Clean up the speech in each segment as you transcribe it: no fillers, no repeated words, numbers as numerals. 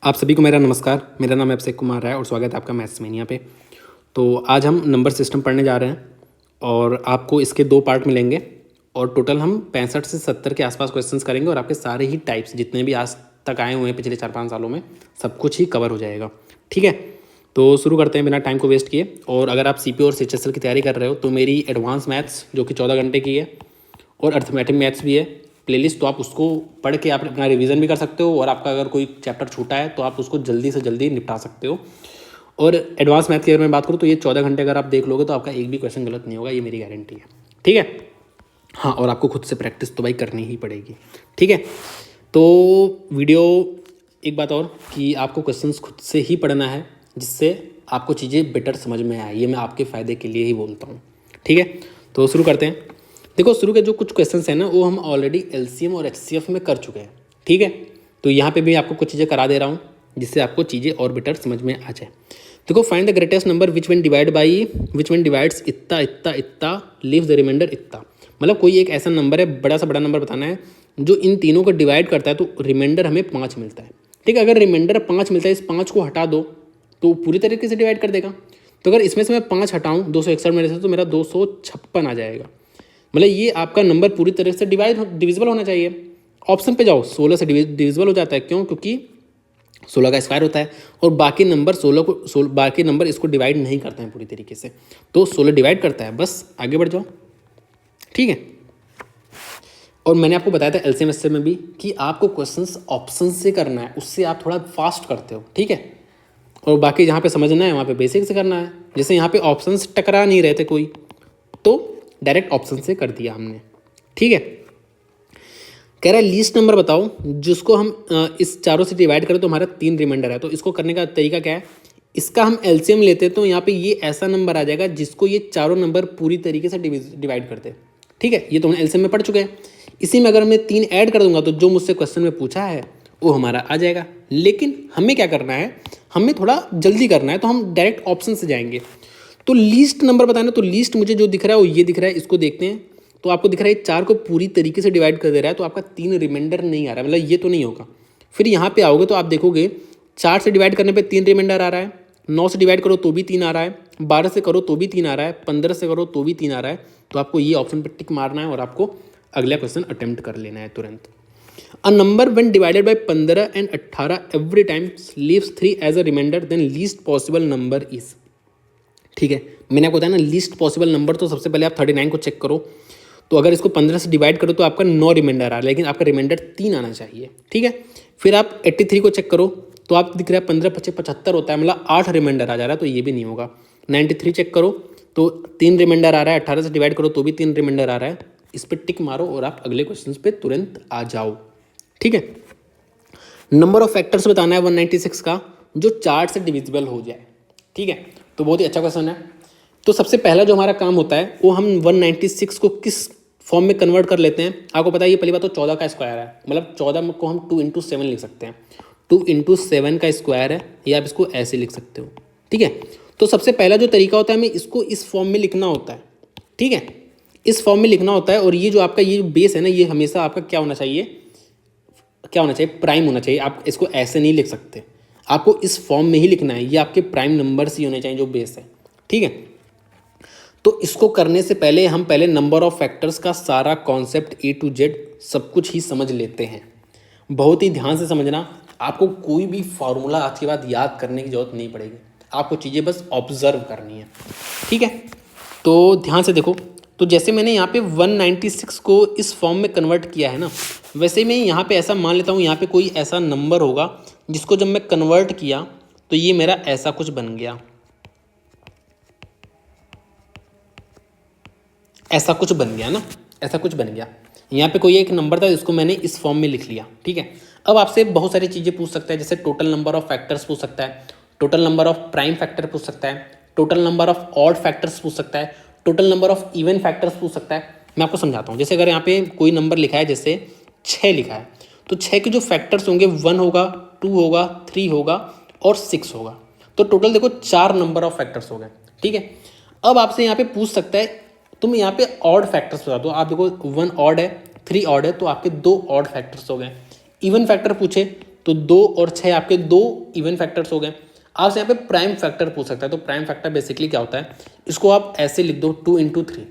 आप सभी को मेरा नमस्कार। मेरा नाम अभिषेक कुमार राय और स्वागत है आपका मैथ्स मैनिया पे। तो आज हम नंबर सिस्टम पढ़ने जा रहे हैं और आपको इसके 2 पार्ट मिलेंगे और टोटल हम 65 से 70 के आसपास क्वेश्चंस करेंगे और आपके सारे ही टाइप्स जितने भी आज तक आए हुए हैं पिछले 4-5 सालों में सब कुछ ही कवर हो जाएगा। ठीक है, तो शुरू करते हैं बिना टाइम को वेस्ट किए। और अगर आप CP और CHSL की तैयारी कर रहे हो तो मेरी एडवांस मैथ्स जो कि 14 घंटे की है और अर्थमेटिक मैथ्स भी है प्लेलिस्ट, तो आप उसको पढ़ के आप अपना रिवीजन भी कर सकते हो और आपका अगर कोई चैप्टर छूटा है तो आप उसको जल्दी से जल्दी निपटा सकते हो। और एडवांस मैथ की अगर मैं बात करूँ तो ये 14 घंटे अगर आप देख लोगे तो आपका एक भी क्वेश्चन गलत नहीं होगा, ये मेरी गारंटी है। ठीक है, हाँ, और आपको खुद से प्रैक्टिस तो भाई करनी ही पड़ेगी। ठीक है, तो वीडियो एक बात और कि आपको क्वेश्चंस खुद से ही पढ़ना है जिससे आपको चीज़ें बेटर समझ में आए, ये मैं आपके फ़ायदे के लिए ही बोलता हूँ। ठीक है, तो शुरू करते हैं। देखो, शुरू के जो कुछ क्वेश्चंस हैं ना वो हम ऑलरेडी LCM और HCF में कर चुके हैं। ठीक है, तो यहाँ पे भी आपको कुछ चीज़ें करा दे रहा हूँ जिससे आपको चीज़ें और बेटर समझ में आ जाए। देखो, find the greatest number which one divides इतना इतना इतना लीव्स द रिमाइंडर इतना। मतलब कोई एक ऐसा नंबर है, बड़ा सा बड़ा नंबर बताना है जो इन तीनों को डिवाइड करता है तो रिमाइंडर हमें 5 मिलता है। ठीक है, अगर रिमाइंडर 5 मिलता है, इस 5 को हटा दो तो पूरी तरीके से डिवाइड कर देगा। तो अगर इसमें से मैं 5 हटाऊँ 261 मेरे से तो मेरा 256 आ जाएगा। मतलब ये आपका नंबर पूरी तरह से डिविजिबल होना चाहिए। ऑप्शन पे जाओ, 16 से डिविजिबल हो जाता है। क्यों? क्योंकि 16 का स्क्वायर होता है और बाकी नंबर बाकी नंबर इसको डिवाइड नहीं करते हैं पूरी तरीके से, तो 16 डिवाइड करता है। बस आगे बढ़ जाओ। ठीक है, और मैंने आपको बताया था LCM SCM में भी कि आपको क्वेश्चंस ऑप्शन से करना है, उससे आप थोड़ा फास्ट करते हो। ठीक है, और बाकी जहाँ पे समझना है वहाँ पे बेसिक से करना है। जैसे यहाँ पे ऑप्शंस टकरा नहीं रहे थे कोई, तो डायरेक्ट ऑप्शन से कर दिया हमने। ठीक है, कह रहा है लीस्ट नंबर बताओ जिसको हम इस चारों से डिवाइड करें तो हमारा 3 रिमाइंडर है। तो इसको करने का तरीका क्या है, इसका हम LCM लेते हैं तो यहाँ पे ये ऐसा नंबर आ जाएगा जिसको ये चारों नंबर पूरी तरीके से डिवाइड करते हैं। ठीक है, ये तो हम LCM में पढ़ चुके हैं। इसी में अगर मैं 3 ऐड कर दूंगा तो जो मुझसे क्वेश्चन में पूछा है वो हमारा आ जाएगा। लेकिन हमें क्या करना है, हमें थोड़ा जल्दी करना है, तो हम डायरेक्ट ऑप्शन से जाएंगे। तो लीस्ट नंबर बताना, तो लीस्ट मुझे जो दिख रहा है वो ये दिख रहा है, इसको देखते हैं। तो आपको दिख रहा है 4 को पूरी तरीके से डिवाइड कर दे रहा है, तो आपका 3 रिमाइंडर नहीं आ रहा है, मतलब ये तो नहीं होगा। फिर यहाँ पे आओगे तो आप देखोगे 4 से डिवाइड करने पे 3 रिमाइंडर आ रहा है, 9 से डिवाइड करो तो भी 3 आ रहा है, 12 से करो तो भी 3 आ रहा है, 15 से करो तो भी 3 आ रहा है। तो आपको ये ऑप्शन पर टिक मारना है और आपको अगला क्वेश्चन अटेम्प्ट कर लेना है तुरंत। A number when divided by 15 and 18 every time leaves 3 as a reminder then least possible number is. ठीक है, मैंने आपको बताया ना लीस्ट पॉसिबल नंबर, तो सबसे पहले आप 39 को चेक करो। तो अगर इसको 15 से डिवाइड करो तो आपका 9 रिमाइंडर आ रहा है, लेकिन आपका रिमाइंडर 3 आना चाहिए। ठीक है, फिर आप 83 को चेक करो तो आप दिख रहा है 15 × 75 होता है, मतलब 8 रिमाइंडर आ जा रहा है, तो ये भी नहीं होगा। 93 चेक करो तो 3 रिमाइंडर आ रहा है, 18 से डिवाइड करो तो भी 3 रिमाइंडर आ रहा है। इस पर टिक मारो और आप अगले क्वेश्चन पे तुरंत आ जाओ। ठीक है, नंबर ऑफ फैक्टर्स बताना है 196 का जो 4 से डिविजिबल हो जाए। ठीक है, तो बहुत ही अच्छा क्वेश्चन है। तो सबसे पहला जो हमारा काम होता है वो हम 196 को किस फॉर्म में कन्वर्ट कर लेते हैं। आपको पता है ये पहली बात तो 14 का स्क्वायर है, मतलब 14 को हम 2 × 7 लिख सकते हैं। 2 × 7 का स्क्वायर है, या आप इसको ऐसे लिख सकते हो। ठीक है, तो सबसे पहला जो तरीका होता है हमें इसको इस फॉर्म में लिखना होता है। ठीक है, इस फॉर्म में लिखना होता है, और ये जो आपका ये बेस है ना, ये हमेशा आपका क्या होना चाहिए, प्राइम होना चाहिए। आप इसको ऐसे नहीं लिख सकते, आपको इस फॉर्म में ही लिखना है। ये आपके प्राइम नंबर्स ही होने चाहिए जो बेस है। ठीक है, तो इसको करने से पहले हम पहले नंबर ऑफ फैक्टर्स का सारा कॉन्सेप्ट A to Z सब कुछ ही समझ लेते हैं। बहुत ही ध्यान से समझना, आपको कोई भी फार्मूला आज के बाद याद करने की जरूरत नहीं पड़ेगी, आपको चीज़ें बस ऑब्जर्व करनी है। ठीक है, तो ध्यान से देखो। तो जैसे मैंने यहाँ पे 196 को इस फॉर्म में कन्वर्ट किया है ना, वैसे मैं यहाँ पे ऐसा मान लेता हूँ, यहाँ पे कोई ऐसा नंबर होगा जिसको जब मैं कन्वर्ट किया तो ये मेरा ऐसा कुछ बन गया, ऐसा कुछ बन गया ना, ऐसा कुछ बन गया। यहाँ पे कोई एक नंबर था जिसको मैंने इस फॉर्म में लिख लिया। ठीक है, अब आपसे बहुत सारी चीज़ें पूछ सकता है, जैसे टोटल नंबर ऑफ फैक्टर्स पूछ सकता है, total number of prime factor पूछ सकता है, total number of odd factors पूछ सकता है, total number of even factors पूछ सकता है। मैं आपको समझाता हूँ। जैसे अगर यहाँ पे कोई नंबर लिखा है, जैसे 6 लिखा है, तो 6 के जो फैक्टर्स होंगे 1 होगा, 2 होगा, 3 होगा और 6 होगा। तो टोटल देखो 4 नंबर ऑफ फैक्टर्स हो गए। ठीक है, अब आपसे यहाँ पे पूछ सकता है तुम यहाँ पे ऑड फैक्टर्स बता दो। आप देखो 1 ऑड है, 3 ऑड है, तो आपके 2 ऑड फैक्टर्स हो गए। इवन फैक्टर पूछे तो 2 और 6 आपके 2 इवन फैक्टर्स हो गए। आपसे यहाँ पे प्राइम फैक्टर पूछ सकता है, तो प्राइम फैक्टर बेसिकली क्या होता है, इसको आप ऐसे लिख दो 2 × 3,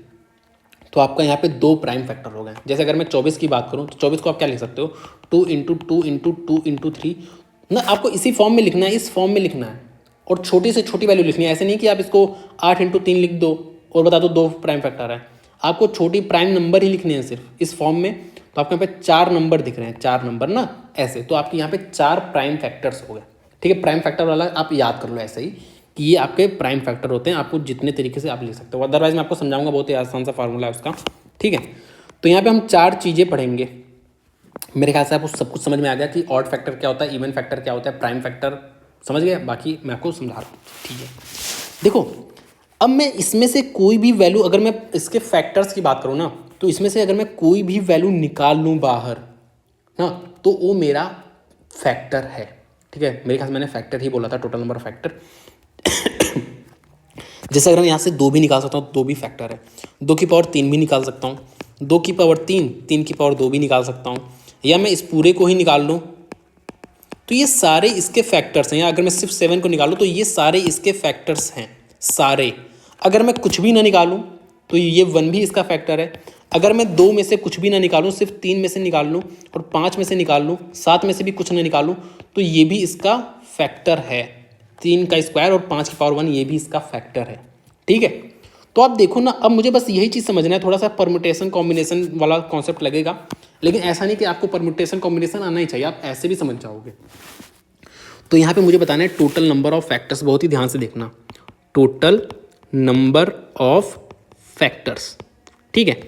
तो आपका यहाँ पे 2 प्राइम फैक्टर हो गए। जैसे अगर मैं 24 की बात करूँ तो 24 को आप क्या लिख सकते हो, 2 × 2 × 2 × 3 ना, आपको इसी फॉर्म में लिखना है, इस फॉर्म में लिखना है और छोटी से छोटी वैल्यू लिखनी है। ऐसे नहीं कि आप इसको 8 × 3 लिख दो और बता दो 2 प्राइम फैक्टर है, आपको छोटी प्राइम नंबर ही लिखने हैं सिर्फ इस फॉर्म में। तो आपके यहाँ पे 4 नंबर दिख रहे हैं, 4 नंबर ना ऐसे, तो आपके यहाँ पे 4 प्राइम फैक्टर्स हो गए। ठीक है, प्राइम फैक्टर वाला आप याद कर लो ऐसे ही कि ये आपके प्राइम फैक्टर होते हैं, आपको जितने तरीके से आप लिख सकते हो। अदरवाइज मैं आपको समझाऊंगा, बहुत ही आसान सा फार्मूला है उसका। ठीक है, तो यहाँ पे हम 4 चीज़ें पढ़ेंगे। मेरे ख्याल से आपको सब कुछ समझ में आ गया कि ऑड फैक्टर क्या होता है, इवन फैक्टर क्या होता है, प्राइम फैक्टर समझ गए। बाकी मैं आपको समझा रहा हूँ। ठीक है, देखो अब मैं इसमें से कोई भी वैल्यू, अगर मैं इसके फैक्टर्स की बात करूँ ना, तो इसमें से अगर मैं कोई भी वैल्यू निकाल लूँ बाहर ना, तो वो मेरा फैक्टर है। ठीक है, मेरे ख्याल से मैंने फैक्टर ही बोला था, टोटल नंबर ऑफ फैक्टर। जैसे अगर मैं यहाँ से 2 भी निकाल सकता हूँ, 2 भी फैक्टर है। 2 की पावर 3 भी निकाल सकता हूँ, 2 की पावर 3, 3 की पावर 2 भी निकाल सकता हूँ, या मैं इस पूरे को ही निकाल लूँ, तो ये सारे इसके फैक्टर्स हैं। या अगर मैं सिर्फ 7 को निकालूँ तो ये सारे इसके फैक्टर्स हैं सारे। अगर मैं कुछ भी ना निकालूँ तो ये 1 भी इसका फैक्टर है। अगर मैं 2 में से कुछ भी ना निकालूँ, सिर्फ 3 में से निकाल लूँ और 5 में से निकाल लूँ, 7 में से भी कुछ ना निकालूँ, तो ये भी इसका फैक्टर है। 3 का स्क्वायर और 5 की पावर 1 ये भी इसका फैक्टर है। ठीक है, तो आप देखो ना, अब मुझे बस यही चीज़ समझना है, थोड़ा सा परम्यूटेशन कॉम्बिनेशन वाला कॉन्सेप्ट लगेगा, लेकिन ऐसा नहीं कि आपको परम्यूटेशन कॉम्बिनेशन आना ही चाहिए, आप ऐसे भी समझ जाओगे। तो यहाँ पे मुझे बताना है टोटल नंबर ऑफ फैक्टर्स, बहुत ही ध्यान से देखना, टोटल नंबर ऑफ फैक्टर्स। ठीक है,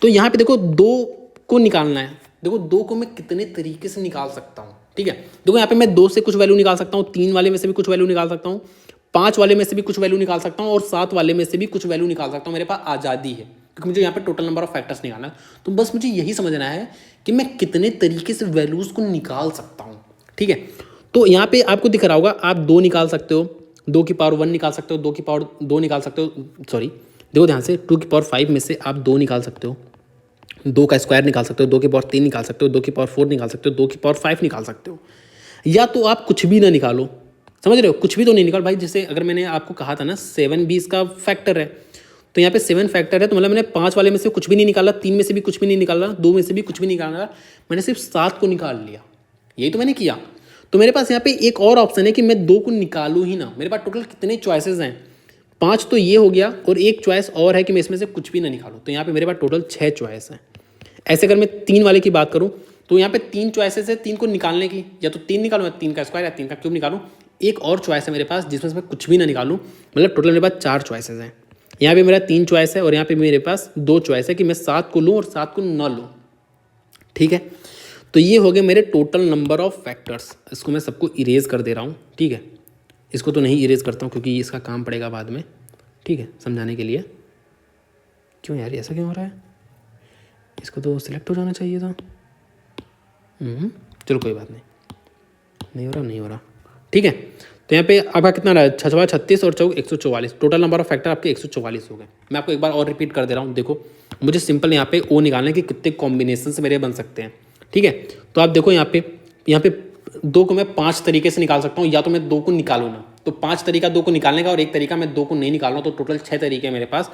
तो यहाँ पे देखो 2 को निकालना है। देखो 2 को मैं कितने तरीके से निकाल सकता हूँ। ठीक है, देखो यहाँ पे मैं 2 से कुछ वैल्यू निकाल सकता हूँ, 3 वाले में से भी कुछ वैल्यू निकाल सकता हूँ, 5 वाले में से भी कुछ वैल्यू निकाल सकता हूँ और 7 वाले में से भी कुछ वैल्यू निकाल सकता हूँ। मेरे पास आज़ादी है क्योंकि मुझे यहाँ पे टोटल नंबर ऑफ फैक्टर्स निकालना है। तो बस मुझे यही समझना है कि मैं कितने तरीके से वैल्यूज़ को निकाल सकता हूँ। ठीक है, तो यहाँ पे आपको दिख रहा होगा, आप 2 निकाल सकते हो, 2 की पावर 1 निकाल सकते हो, 2 की पावर 2 निकाल सकते हो, सॉरी देखो ध्यान से, 2 की पावर 5 में से आप 2 निकाल सकते हो, 2 का स्क्वायर निकाल सकते हो, 2 की पावर 3 निकाल सकते हो, 2 की पावर 4 निकाल सकते हो, 2 की पावर 5 निकाल सकते हो, या तो आप कुछ भी ना निकालो। समझ रहे हो, कुछ भी तो नहीं निकाल भाई। जैसे अगर मैंने आपको कहा था ना 7 भी इसका फैक्टर है, तो यहाँ पे 7 फैक्टर है, तो मतलब मैंने 5 वाले में से कुछ भी नहीं निकाला, 3 में से भी कुछ भी नहीं निकाला, 2 में से भी कुछ भी नहीं निकाला, मैंने सिर्फ 7 को निकाल लिया। यही तो मैंने किया। तो मेरे पास यहाँ पे एक और ऑप्शन है कि मैं 2 को निकालूँ ही ना। मेरे पास टोटल कितने चॉइसेस हैं, 5 तो ये हो गया और एक चॉइस और है कि मैं इसमें से कुछ भी ना निकालूँ। तो यहाँ पे मेरे पास टोटल 6 चॉइस हैं। ऐसे अगर मैं 3 वाले की बात करूँ तो यहाँ पे 3 चॉइसेस है 3 को निकालने की, या तो 3 निकालूँ, या 3 का स्क्वायर या 3 का क्यूब निकालूँ। एक और चॉइस है मेरे पास जिसमें से मैं कुछ भी ना निकालूँ, मतलब टोटल मेरे पास 4 चॉइसेस हैं। यहाँ पे मेरा 3 चॉइस है और यहाँ पे मेरे पास 2 चॉइस है कि मैं 7 को लूँ और 7 को ना लूँ। ठीक है, तो ये हो गए मेरे टोटल नंबर ऑफ फैक्टर्स। इसको मैं सबको इरेज कर दे रहा हूँ। ठीक है, इसको तो नहीं इरेज करता हूँ क्योंकि इसका काम पड़ेगा बाद में। ठीक है, समझाने के लिए। क्यों यार ऐसा क्यों हो रहा है, इसको तो सिलेक्ट हो जाना चाहिए था। चलो कोई बात नहीं, नहीं हो रहा। ठीक है, तो यहाँ पे आपका कितना रहा है, 36 और 144। टोटल नंबर ऑफ फैक्टर आपके 144 हो गए। मैं आपको एक बार और रिपीट कर दे रहा हूँ। देखो मुझे सिंपल यहाँ पे ओ निकालने के कितने कॉम्बिनेशन से मेरे बन सकते हैं। ठीक है, तो आप देखो यहाँ पे 2 को मैं 5 तरीके से निकाल सकता हूँ, या तो मैं 2 को निकालूँ ना, तो 5 तरीका 2 को निकालने का और एक तरीका मैं 2 को नहीं निकालूँ, तो टोटल 6 तरीके हैं मेरे पास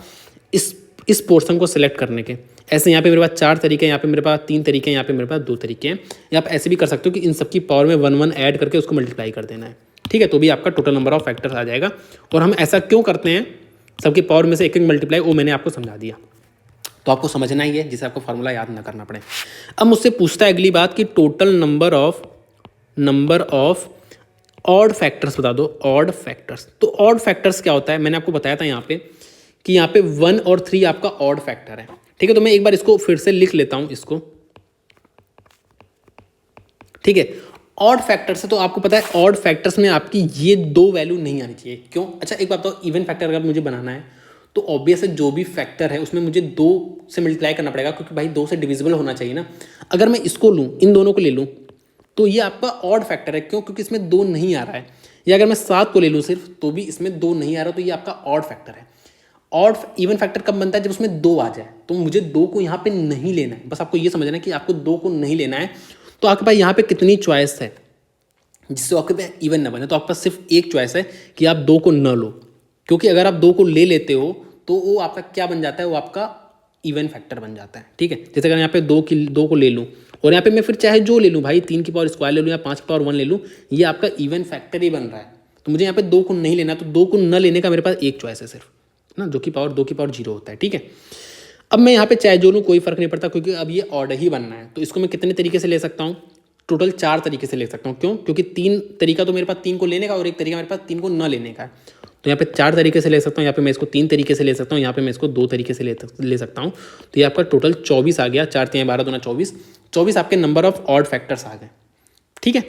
इस पोर्शन को सिलेक्ट करने के। ऐसे यहाँ पे मेरे पास 4 तरीके हैं, यहाँ पे मेरे पास 3 तरीके हैं, यहाँ पे मेरे पास 2 तरीके हैं। या आप ऐसे भी कर सकते हो कि इन सबकी पावर में 1 1 ऐड करके उसको मल्टीप्लाई कर देना है। ठीक है, तो भी आपका टोटल नंबर ऑफ फैक्टर्स आ जाएगा। और हम ऐसा क्यों करते हैं, सबकी पावर में से एक एक मल्टीप्लाई, वो मैंने आपको समझा दिया। तो आपको समझना ही है, जिसे आपको फार्मूला याद ना करना पड़े। अब मुझसे पूछता है अगली बात कि total number of odd factors बता दो। ऑड फैक्टर्स, तो ऑड फैक्टर्स क्या होता है, मैंने आपको बताया था यहाँ पे कि यहाँ पे 1 और 3 आपका ऑड फैक्टर है। ठीक है, तो मैं एक बार इसको फिर से लिख लेता हूँ इसको। ठीक है, ऑड फैक्टर से तो आपको पता है ऑड फैक्टर्स में आपकी ये 2 वैल्यू नहीं आनी चाहिए। क्यों? अच्छा एक बात बताओ, इवन फैक्टर अगर मुझे बनाना है तो ऑब्वियस है जो भी फैक्टर है उसमें मुझे 2 से मल्टीप्लाई करना पड़ेगा, क्योंकि भाई 2 से डिविजिबल होना चाहिए ना। अगर मैं इसको लूँ, इन दोनों को ले लूँ, तो ये आपका ऑड फैक्टर है। क्यों? क्योंकि इसमें 2 नहीं आ रहा है। या अगर मैं 7 को ले लूँ सिर्फ, तो भी इसमें 2 नहीं आ रहा, तो ये आपका ऑड फैक्टर है। ऑड इवन फैक्टर कब बनता है? जब उसमें 2 आ जाए। तो मुझे 2 को यहाँ पे नहीं लेना है, बस आपको ये समझना है कि आपको 2 को नहीं लेना है। तो आपके पास यहाँ पे कितनी चॉइस है? जिससे आपके पास इवन ना बने। तो आपके पास सिर्फ एक चॉइस है कि आप 2 को न लो, क्योंकि अगर आप 2 को ले लेते हो तो वो आपका क्या बन जाता है, वो आपका इवन फैक्टर बन जाता है। ठीक है, जैसे अगर यहाँ पे 2 को ले लूँ और यहाँ पे मैं फिर चाहे जो ले लूँ भाई, 3 की पावर स्क्वायर ले लूँ या 5 की पावर 1 ले लूँ, ये आपका इवन फैक्टर ही बन रहा है। तो मुझे यहाँ पे 2 को नहीं लेना, तो 2 को न लेने का मेरे पास एक चॉइस है सिर्फ ना, जो कि पावर 2 की पावर 0 होता है। ठीक है, अब मैं यहाँ पे चाहे जो लूँ कोई फर्क नहीं पड़ता, क्योंकि अब ये ऑर्डर ही बनना है। तो इसको मैं कितने तरीके से ले सकता हूँ, टोटल 4 तरीके से ले सकता हूँ। क्यों? क्योंकि 3 तरीका तो मेरे पास 3 को लेने का और एक तरीका मेरे पास 3 को न लेने का है। तो यहाँ पे 4 तरीके से ले सकता हूँ, यहाँ पे मैं इसको 3 तरीके से ले सकता हूँ, यहाँ पे मैं इसको 2 तरीके से ले सकता हूँ। तो ये आपका टोटल 24 आ गया, 4 3 12 2 24, 24 आपके नंबर ऑफ ऑड फैक्टर्स आ गए। ठीक है,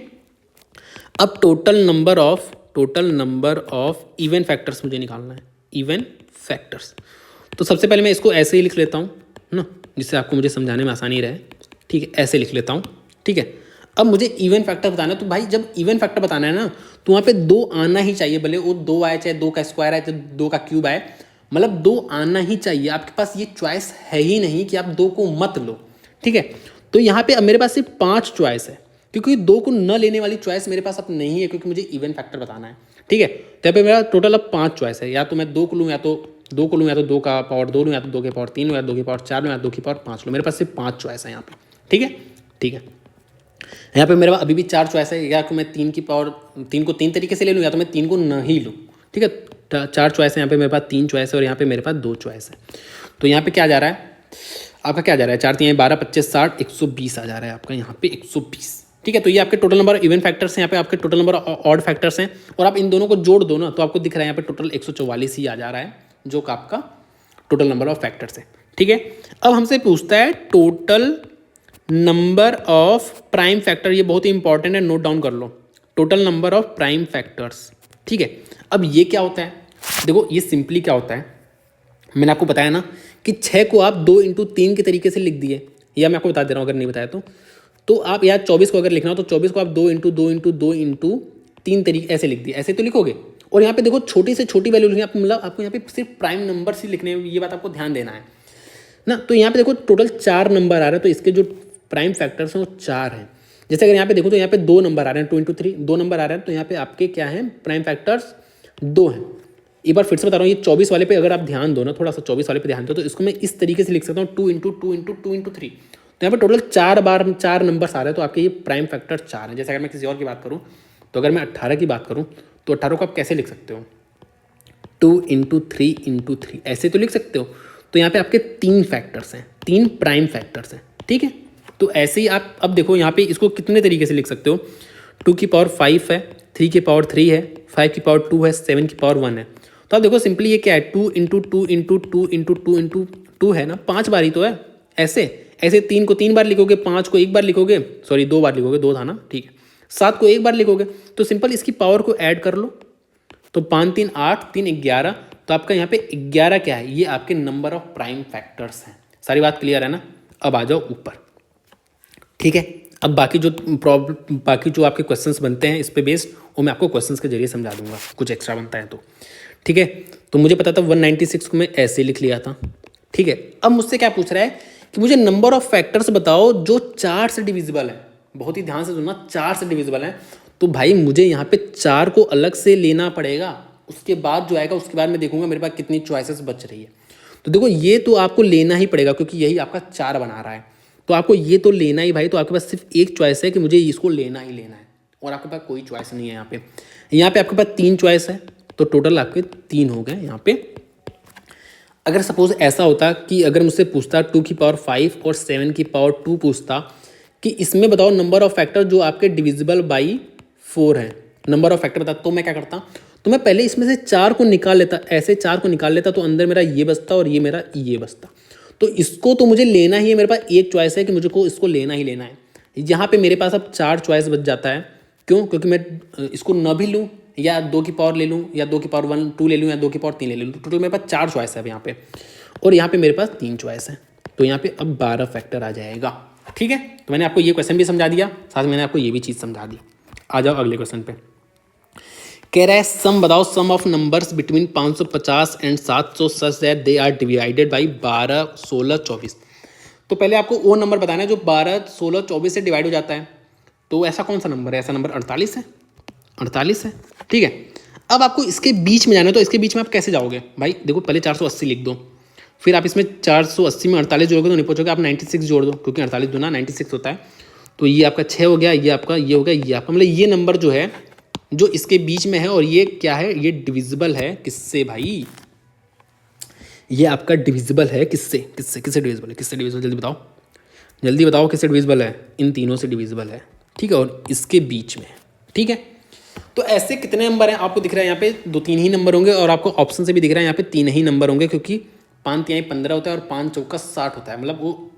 अब total number of even factors मुझे निकालना है, इवन फैक्टर्स। तो सबसे पहले मैं इसको ऐसे ही लिख लेता हूँ ना, जिससे आपको मुझे समझाने में आसानी रहे। ठीक है, ऐसे लिख लेता हूँ। ठीक है, अब मुझे इवन फैक्टर बताना है। तो भाई जब इवन फैक्टर बताना है ना, तो वहाँ पे 2 आना ही चाहिए, भले वो 2 आए, चाहे 2 का स्क्वायर आए, चाहे 2 का क्यूब आए, मतलब 2 आना ही चाहिए। आपके पास ये चॉइस है ही नहीं कि आप 2 को मत लो। ठीक है, तो यहाँ पे अब मेरे पास सिर्फ 5 चॉइस है, क्योंकि 2 को न लेने वाली चॉइस मेरे पास अब नहीं है, क्योंकि मुझे इवन फैक्टर बताना है। ठीक है, तो यहाँ पे मेरा टोटल अब 5 चॉइस है, या तो मैं 2 को लूँ, या तो 2 को लूँ, या तो 2 का पावर 2 लूँ, या तो 2 के पावर 3 लूँ, या 2 की पावर 4 लूँ, या 2 की पावर 5 लूँ। मेरे पास सिर्फ 5 चॉइस है यहाँ पे। ठीक है, ठीक है, यहाँ पे मेरे पास अभी भी 4 चॉइस है, या तो मैं 3 की पावर 3 को 3 तरीके से ले लूँ, या तो मैं 3 को न ही लूँ। ठीक है, 4 चॉइस है यहाँ पे मेरे पास, 3 चॉइस है और यहाँ पे मेरे पास 2 चॉइस है। तो यहाँ पे क्या जा रहा है आपका, क्या जा रहा है, 4 3 12 25 60 120 आ जा रहा है आपका यहाँ पे 120। ठीक है, तो ये आपके टोटल नंबर इवन फैक्टर्स हैं, यहाँ पे आपके टोटल नंबर ऑड फैक्टर्स हैं, और आप इन दोनों को जोड़ दो ना, तो आपको दिख रहा है यहाँ पे टोटल 144 ही आ जा रहा है, जो कि आपका टोटल नंबर ऑफ फैक्टर्स है। ठीक है, अब हमसे पूछता है total number of prime factor. ये बहुत ही इंपॉर्टेंट है, नोट डाउन कर लो, total number of prime factors. ठीक है, अब ये क्या होता है, देखो ये सिंपली क्या होता है, मैंने आपको बताया ना कि 6 को आप 2 × 3 के तरीके से लिख दिए, या मैं आपको बता दे रहा हूँ अगर नहीं बताया तो आप यार 24 को अगर लिखना हो तो 24 को आप 2 × 2 × 2 × 3 तरीके ऐसे लिख दिए, ऐसे तो लिखोगे। और यहाँ पे देखो छोटी से छोटी वैल्यू लिखनी है, मतलब आपको यहाँ पे सिर्फ प्राइम नंबर ही लिखने हैं, ये बात आपको ध्यान देना है ना। तो यहाँ पे देखो टोटल 4 नंबर आ रहे हैं, तो इसके जो प्राइम फैक्टर्स हैं वो 4 हैं। जैसे अगर यहाँ पे देखो तो यहाँ पे 2 नंबर आ रहे हैं, 2 × 3 2 नंबर आ रहे हैं, तो यहाँ पे आपके क्या हैं, प्राइम फैक्टर्स 2 हैं। एक बार फिर से बता रहा हूँ, ये 24 वाले पे अगर आप ध्यान दो ना, थोड़ा सा 24 वाले पे ध्यान दो, तो इसको मैं इस तरीके से लिख सकता हूँ 2 × 2 × 2 × 3। तो यहाँ पे टोटल 4 नंबर्स आ रहे हैं, तो आपके ये प्राइम फैक्टर 4 है। जैसे अगर मैं किसी और की बात करूँ, तो अगर मैं 18 की बात करूँ, तो 18 को आप कैसे लिख सकते हो, 2 × 3 × 3 ऐसे तो लिख सकते हो। तो यहाँ पे आपके 3 फैक्टर्स हैं, 3 प्राइम फैक्टर्स हैं। ठीक है, तो ऐसे ही आप अब देखो यहाँ पे इसको कितने तरीके से लिख सकते हो, 2 की पावर 5 है, 3 की पावर 3 है, 5 की पावर 2 है, 7 की पावर 1 है। तो आप देखो सिंपली ये क्या है, 2 × 2 × 2 × 2 × 2 है ना, 5 बार ही तो है। ऐसे 3 को 3 बार लिखोगे, 5 को 1 बार लिखोगे, सॉरी 2 बार लिखोगे, 2 था ना, ठीक है। 7 को 1 बार लिखोगे, तो सिंपल इसकी पावर को ऐड कर लो, तो 5 3 8 3 11, तो आपका यहाँ पे 11 क्या है, ये आपके नंबर ऑफ प्राइम फैक्टर्स हैं। सारी बात क्लियर है ना। अब आ जाओ ऊपर। ठीक है, अब बाकी जो आपके क्वेश्चंस बनते हैं इस पे बेस्ड, वो मैं आपको क्वेश्चंस के जरिए समझा दूंगा, कुछ एक्स्ट्रा बनता है तो। ठीक है, तो मुझे पता था 196 को मैं ऐसे लिख लिया था। ठीक है, अब मुझसे क्या पूछ रहा है कि मुझे नंबर ऑफ फैक्टर्स बताओ जो 4 से डिविजिबल है। बहुत ही ध्यान से सुनना, 4 से डिविजिबल है। तो भाई मुझे यहाँ पे 4 को अलग से लेना पड़ेगा, उसके बाद जो आएगा उसके बाद मैं देखूंगा मेरे पास कितनी चॉइसेस बच रही है। तो देखो ये तो आपको लेना ही पड़ेगा, क्योंकि यही आपका 4 बना रहा है, तो आपको ये तो लेना ही भाई। तो आपके पास सिर्फ एक चॉइस है कि मुझे इसको लेना ही लेना है, और आपके पास कोई चॉइस नहीं है। यहाँ पे आपके पास 3 चॉइस है, तो टोटल आपके 3 हो गए यहाँ पे। अगर सपोज ऐसा होता कि अगर मुझसे पूछता 2 की पावर 5 और 7 की पावर 2 पूछता कि इसमें बताओ नंबर ऑफ फैक्टर जो आपके डिविजिबल बाई 4 है, नंबर ऑफ फैक्टर बता, तो मैं क्या करता, तो मैं पहले इसमें से 4 को निकाल लेता, ऐसे 4 को निकाल लेता, तो अंदर मेरा ये बचता और ये मेरा ये बचता। तो इसको तो मुझे लेना ही है, मेरे पास एक चॉइस है कि मुझे को इसको लेना ही लेना है। यहाँ पे मेरे पास अब 4 चॉइस बच जाता है। क्यों? क्योंकि मैं इसको न भी लूँ, या 2 की पावर ले लूँ, या 2 की पावर 1 2 ले लूँ, या 2 की पावर 3 ले लूँ, टोटल मेरे पास 4 चॉइस है अब यहाँ पे, और यहाँ पे मेरे पास 3 चॉइस है। तो यहाँ पे अब 12 फैक्टर आ जाएगा। ठीक है, तो मैंने आपको ये क्वेश्चन भी समझा दिया, साथ में मैंने आपको ये भी चीज़ समझा दी। आ जाओ अगले क्वेश्चन पे। कह रहा है सम बताओ, sum of numbers between 550 and 700 such that they are divided by 12 16 24। तो पहले आपको वो नंबर बताना है जो 12 16 24 से डिवाइड हो जाता है। तो ऐसा कौन सा नंबर है? ऐसा नंबर 48 है। 48 है। ठीक है, अब आपको इसके बीच में जाना है, तो इसके बीच में आप कैसे जाओगे भाई? देखो पहले 480 लिख दो, फिर आप इसमें 480 में 48 जोड़ोगे तो नहीं पहुंचोगे, आप 96 जोड़ दो, क्योंकि 48 दूना 96 होता है। तो ये आपका 6 हो गया, ये आपका ये हो गया, ये आपका, मतलब ये नंबर जो है जो इसके बीच में है, और ये क्या है, ये डिविजिबल है किससे भाई? ये आपका डिविजिबल है किससे? किससे डिविजिबल है? किससे डिविजिबल? जल्दी बताओ, जल्दी बताओ किससे डिविजिबल है? इन तीनों से डिविजिबल है। ठीक है, और इसके बीच में। ठीक है, तो ऐसे कितने नंबर हैं आपको दिख रहा है? यहाँ पे 2-3 ही नंबर होंगे, और आपको ऑप्शन से भी दिख रहा है यहाँ पे 3 ही नंबर होंगे, क्योंकि 5 तिहाई 15 होता है और 5 चौका 60 होता है, मतलब वो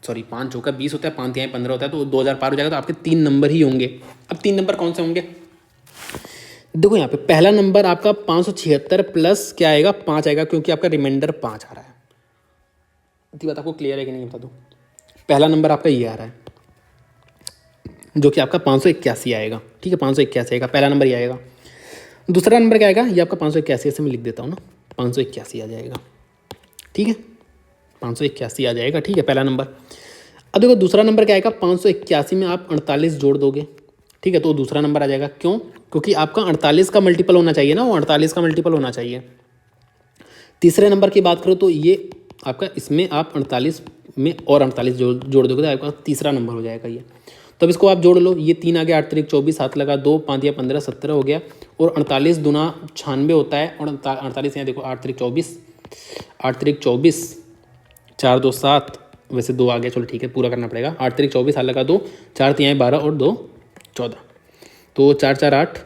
सॉरी 5 चौका 20 होता है, 5 तिहाई 15 होता है, तो 2000 पार हो जाएगा। तो आपके 3 नंबर ही होंगे। अब 3 नंबर कौन से होंगे? देखो यहाँ पे पहला नंबर आपका 576 प्लस क्या आएगा? 5 आएगा, क्योंकि आपका रिमाइंडर 5 आ रहा है। इतनी बात आपको क्लियर है कि नहीं बता दो? पहला नंबर आपका ये आ रहा है, जो कि आपका 581 आएगा। ठीक है, 581 आएगा, पहला नंबर ये आएगा। दूसरा नंबर क्या आएगा? ये आपका 581, ऐसे मैं लिख देता हूँ ना, 581 आ जाएगा। ठीक है, 581 आ जाएगा। ठीक है, पहला नंबर। अब देखो दूसरा नंबर क्या आएगा? 581 में आप 48 जोड़ दोगे। ठीक है, तो दूसरा नंबर आ जाएगा। क्यों? क्योंकि आपका 48 का मल्टीपल होना चाहिए ना, वो 48 का मल्टीपल होना चाहिए। तीसरे नंबर की बात करो तो ये आपका, इसमें आप 48 में और 48 जोड़ दोगे तो आपका तीसरा नंबर हो जाएगा ये। तो अब इसको आप जोड़ लो, ये 3 आ गया, 8 3 24, 7 लगा 2, 5 या 15 17 हो गया, और 48 दूना 96 होता है, और 48 यहाँ देखो 8 3 24, 8 3 24, 4 2 7, वैसे 2 आ गया, चलो ठीक है पूरा करना पड़ेगा। 8 3 24, 7 लगा 2, 4 3 12 और 2 14, तो 4 4 8,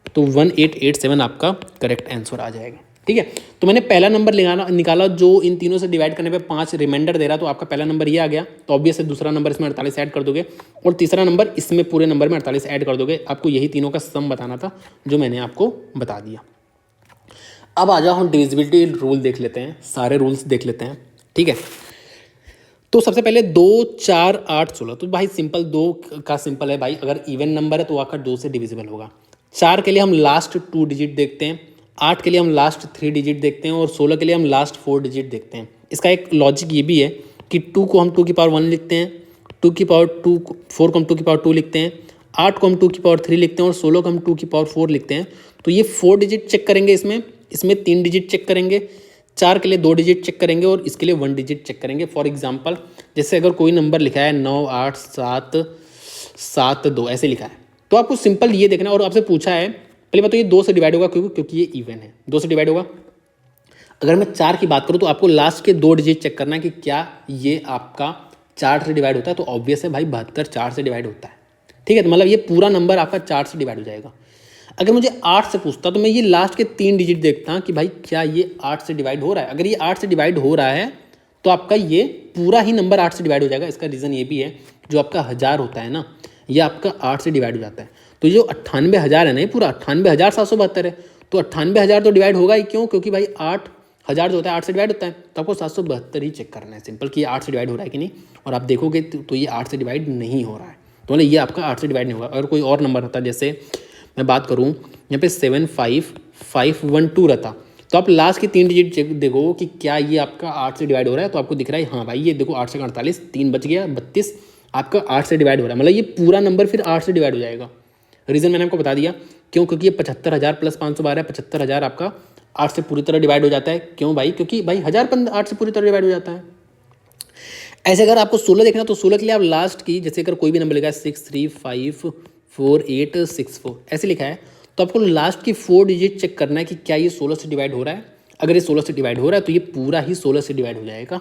तो 1887 आपका करेक्ट आंसर आ जाएगा। ठीक है, तो मैंने पहला नंबर निकाला जो इन तीनों से डिवाइड करने पे 5 रिमाइंडर दे रहा, तो आपका पहला नंबर ये आ गया। तो ऑब्वियस है दूसरा नंबर इसमें 48 ऐड कर दोगे, और तीसरा नंबर इसमें पूरे नंबर में 48 ऐड कर दोगे। आपको यही तीनों का सम बताना था, जो मैंने आपको बता दिया। अब आ जाओ हम डिविजिबिलिटी रूल देख लेते हैं, सारे रूल्स देख लेते हैं। ठीक है, तो सबसे पहले 2 4 8 16, तो भाई सिंपल, 2 का सिंपल है भाई, अगर इवन नंबर है तो आकर 2 से डिविजिबल होगा। 4 के लिए हम लास्ट 2 डिजिट देखते हैं, 8 के लिए हम लास्ट 3 डिजिट देखते हैं, और 16 के लिए हम लास्ट 4 डिजिट देखते हैं। इसका एक लॉजिक ये भी है कि 2 को हम 2 की पावर 1 लिखते हैं, 2 की पावर 2, 4 को हम 2 की पावर 2 लिखते हैं, 8 को हम 2 की पावर 3 लिखते हैं, और 16 को हम 2 की पावर 4 लिखते हैं। तो ये 4 डिजिट चेक करेंगे, इसमें 3 डिजिट चेक करेंगे, 4 के लिए 2 डिजिट चेक करेंगे, और इसके लिए 1 डिजिट चेक करेंगे। फॉर एग्जाम्पल जैसे अगर कोई नंबर लिखा है 9 8 7 7 2 ऐसे लिखा है, तो आपको सिंपल ये देखना है, और आपसे पूछा है पहले बात तो ये 2 से डिवाइड होगा, क्योंकि ये इवन है, 2 से डिवाइड होगा। अगर मैं 4 की बात करूँ तो आपको लास्ट के 2 डिजिट चेक करना है कि क्या ये आपका 4 से डिवाइड होता है, तो ऑब्वियस है भाई 72 4 से डिवाइड होता है। ठीक है, तो मतलब ये पूरा नंबर आपका 4 से डिवाइड हो जाएगा। अगर मुझे 8 से पूछता तो मैं ये लास्ट के 3 डिजिट देखता कि भाई क्या ये 8 से डिवाइड हो रहा है। अगर ये 8 से डिवाइड हो रहा है तो आपका ये पूरा ही नंबर 8 से डिवाइड हो जाएगा। इसका रीज़न ये भी है, जो आपका 1000 होता है ना, ये आपका 8 से डिवाइड हो जाता है। तो जो 98,000 है ना, ये पूरा 98,772 है, तो 98,000 तो डिवाइड होगा ही। क्यों? क्योंकि भाई 8,000 जो होता है 8 से डिवाइड होता है, तो आपको 772 ही चेक करना है सिंपल, कि ये 8 से डिवाइड हो रहा है कि नहीं। और आप देखोगे तो ये 8 से डिवाइड नहीं हो रहा है, तो मतलब ये आपका 8 से डिवाइड नहीं होगा। अगर कोई और नंबर होता, जैसे मैं बात करूँ यहाँ पे 75512 रहता, तो आप लास्ट की 3 डिजिट चेक देखो कि क्या ये आपका 8 से डिवाइड हो रहा है, तो आपको दिख रहा है हाँ भाई ये देखो 8 से 48, 3 बच गया 32, आपका 8 से डिवाइड हो रहा है, मतलब ये पूरा नंबर फिर 8 से डिवाइड हो जाएगा। रीज़न मैंने आपको बता दिया, क्यों? क्योंकि ये 75,000 प्लस 512 75,000 आपका 8 से पूरी तरह डिवाइड हो जाता है। क्यों भाई? क्योंकि भाई 1000 8 से पूरी तरह डिवाइड हो जाता है। ऐसे अगर आपको 16 देखना तो 16 के लिए आप लास्ट की, जैसे अगर कोई भी नंबर लिखा है 6354864 ऐसे लिखा है, तो आपको लास्ट की 4 डिजिट चेक करना है कि क्या ये 16 से डिवाइड हो रहा है। अगर ये 16 से डिवाइड हो रहा है तो ये पूरा ही 16 से डिवाइड हो जाएगा।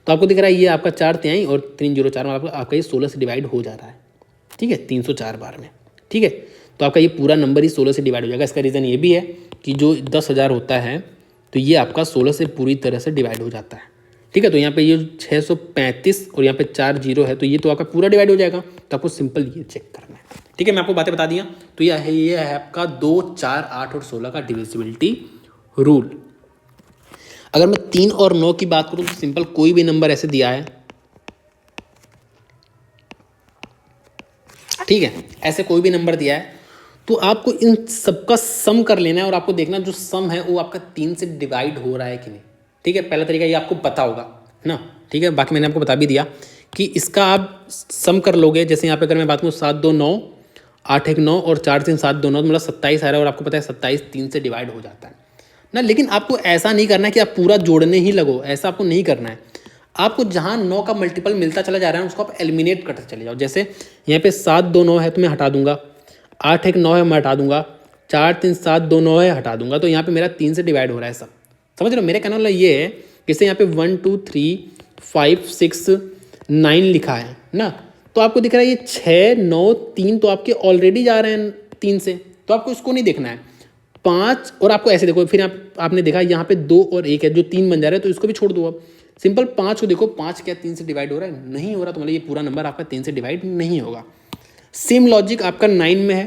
तो आपको दिख रहा है ये आपका 4 तिहाई और 304 में आपका ये 16 से डिवाइड हो जा रहा है। ठीक है, 304 बार में। ठीक है, तो आपका ये पूरा नंबर ही 16 से डिवाइड हो जाएगा। इसका रीज़न ये भी है कि जो 10,000 होता है तो ये आपका 16 से पूरी तरह से डिवाइड हो जाता है। ठीक है, तो यहाँ पे ये 635 और यहाँ पे 4 जीरो है, तो ये तो आपका पूरा डिवाइड हो जाएगा। तो आपको सिंपल ये चेक करना है। ठीक है, मैं आपको बातें बता दिया। तो ये है आपका 2 4 8 और 16 का डिविजिबिलिटी रूल। अगर मैं 3 और 9 की बात करूँ तो सिंपल कोई भी नंबर ऐसे दिया है, ठीक है, ऐसे कोई भी नंबर दिया है तो आपको इन सबका सम कर लेना है, और आपको देखना जो सम है वो आपका 3 से डिवाइड हो रहा है कि नहीं। ठीक है, पहला तरीका ये आपको पता होगा ना। ठीक है, बाकी मैंने आपको बता भी दिया कि इसका आप सम कर लोगे। जैसे यहाँ पे अगर मैं बात करूँ 7 2 9 8 1 9 और 4 3 7 2 9, मतलब 27 आ रहा है और आपको पता है 27 3 से डिवाइड हो जाता है ना। लेकिन आपको ऐसा नहीं करना है कि आप पूरा जोड़ने ही लगो, ऐसा आपको नहीं करना है। आपको जहाँ 9 का मल्टीपल मिलता चला जा रहा है उसको आप एलिमिनेट करते चले जाओ। जैसे यहाँ पे 7 2 9 है तो मैं हटा दूंगा, 8 1 9 है मैं हटा दूंगा, 4 3 7 2 9 है हटा दूंगा, तो यहाँ पे मेरा 3 से डिवाइड हो रहा है सब। समझ रहे हो? मेरे कहने वाला ये है, जैसे यहाँ पे 1 2 3 5 6 9 लिखा है ना, तो आपको दिख रहा है ये 6 9 3 तो आपके ऑलरेडी जा रहे हैं 3 से, तो आपको इसको नहीं देखना है। 5 और आपको ऐसे देखो, फिर आपने देखा यहाँ पे 2 और 1 है जो 3 बन जा रहा है, तो इसको भी छोड़ दो। अब सिंपल 5 को देखो, 5 क्या 3 से डिवाइड हो रहा है? नहीं हो रहा, तो मतलब ये पूरा नंबर आपका 3 से डिवाइड नहीं होगा। सेम लॉजिक आपका 9 में है।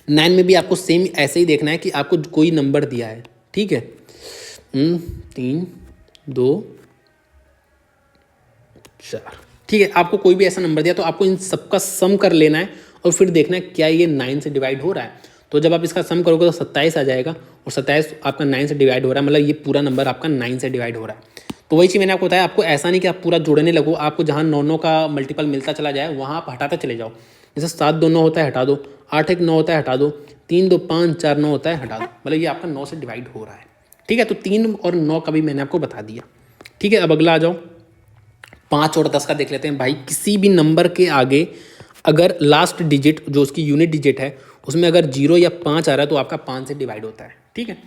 9 में भी आपको सेम ऐसे ही देखना है कि आपको कोई नंबर दिया है, ठीक है, 3 2 4, ठीक है, आपको कोई भी ऐसा नंबर दिया तो आपको इन सबका सम कर लेना है और फिर देखना है क्या ये 9 से डिवाइड हो रहा है। तो जब आप इसका सम करोगे तो 27 आ जाएगा, और 27 आपका 9 से डिवाइड हो रहा है, मतलब ये पूरा नंबर आपका 9 से डिवाइड हो रहा है। तो वही चीज़ मैंने आपको बताया, आपको ऐसा नहीं कि आप पूरा जोड़ने लगो, आपको जहाँ 9 9 का मल्टीपल मिलता चला जाए वहाँ आप हटाते चले जाओ। जैसे 7 2 9 होता है हटा दो, 8 1 9 होता है हटा दो, 3 2 5 4 9 होता है हटा दो, मतलब ये आपका 9 से डिवाइड हो रहा है, ठीक है। तो 3 और 9 का भी मैंने आपको बता दिया, ठीक है। अब अगला आ जाओ, 5 और 10 का देख लेते हैं भाई। किसी भी नंबर के आगे अगर लास्ट डिजिट जो उसकी यूनिट डिजिट है उसमें अगर 0 या 5 आ रहा है तो आपका 5 से डिवाइड होता है, ठीक है।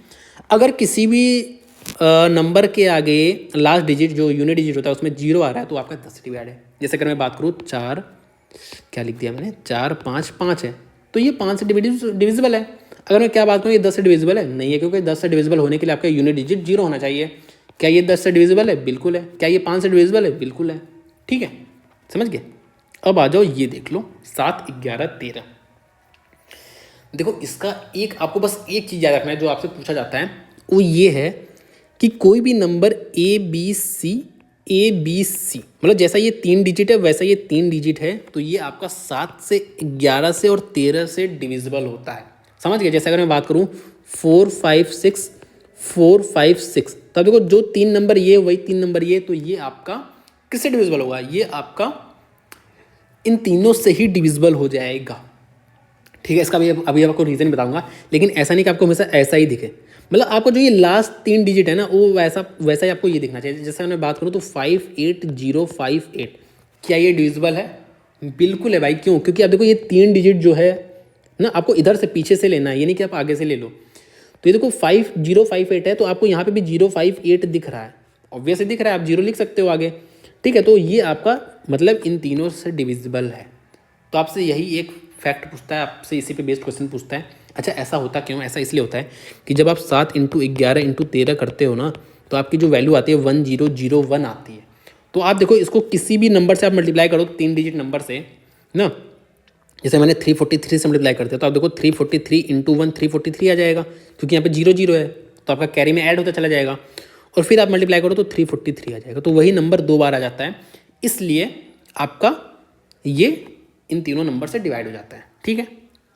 अगर किसी भी नंबर के आगे लास्ट डिजिट जो यूनिट डिजिट होता है उसमें 0 आ रहा है तो आपका 10 से डिवाइड है। जैसे अगर मैं बात करूँ 4, क्या लिख दिया मैंने, 4 5 5 है तो ये 5 से डिविजिबल है। अगर मैं क्या बात करूँ ये 10 से डिविजिबल है, नहीं है, क्योंकि 10 से डिविजिबल होने के लिए आपका यूनिट डिजिट 0 होना चाहिए। क्या ये 10 से डिविजिबल है? बिल्कुल है। क्या ये 5 से डिविजिबल है? बिल्कुल है, ठीक है, समझ गए। अब आ जाओ, ये देख लो 7 11 13। देखो इसका एक आपको बस एक चीज़ याद रखना है जो आपसे पूछा जाता है, वो ये है कि कोई भी नंबर ए बी सी मतलब जैसा ये 3 डिजिट है वैसा ये 3 डिजिट है, तो ये आपका 7 से 11 से और 13 से डिविजिबल होता है। समझ गए? जैसे अगर मैं बात करूँ 4 5 6 4 5 6, तब देखो जो 3 नंबर ये वही 3 नंबर ये, तो ये आपका किससे डिविजिबल होगा? ये आपका इन तीनों से ही डिविजिबल हो जाएगा, ठीक है। इसका अभी आपको रीज़न बताऊंगा, लेकिन ऐसा नहीं कि आपको हमेशा ऐसा ही दिखे। मतलब आपको जो ये लास्ट 3 डिजिट है ना वो वैसा ही आपको ये दिखना चाहिए। जैसे मैं बात करूँ तो 58058, क्या ये डिविजिबल है? बिल्कुल है भाई। क्यों? क्योंकि आप देखो ये 3 डिजिट जो है ना, आपको इधर से पीछे से लेना है, ये नहीं कि आप आगे से ले लो। तो ये देखो 5058 है तो आपको यहाँ पे भी 058 दिख रहा है, ऑब्वियसली दिख रहा है, आप 0 लिख सकते हो आगे, ठीक है। तो ये आपका मतलब इन तीनों से डिविजिबल है। तो आपसे यही एक फैक्ट पूछता है, आपसे इसी पे बेस्ड क्वेश्चन पूछता है। अच्छा ऐसा होता क्यों? ऐसा इसलिए होता है कि जब आप 7 × 11 × 13 करते हो ना, तो आपकी जो वैल्यू आती है 1001 आती है। तो आप देखो इसको किसी भी नंबर से आप मल्टीप्लाई करो 3 डिजिट नंबर से ना, जैसे मैंने 343 से मल्टीप्लाई करते हैं तो आप देखो 343 × 1 343 आ जाएगा, क्योंकि यहाँ पे 0 0 है तो आपका कैरी में ऐड होता चला जाएगा, और फिर आप मल्टीप्लाई करो तो 343 आ जाएगा। तो वही नंबर 2 बार आ जाता है, इसलिए आपका ये इन तीनों नंबर से डिवाइड हो जाता है, ठीक है।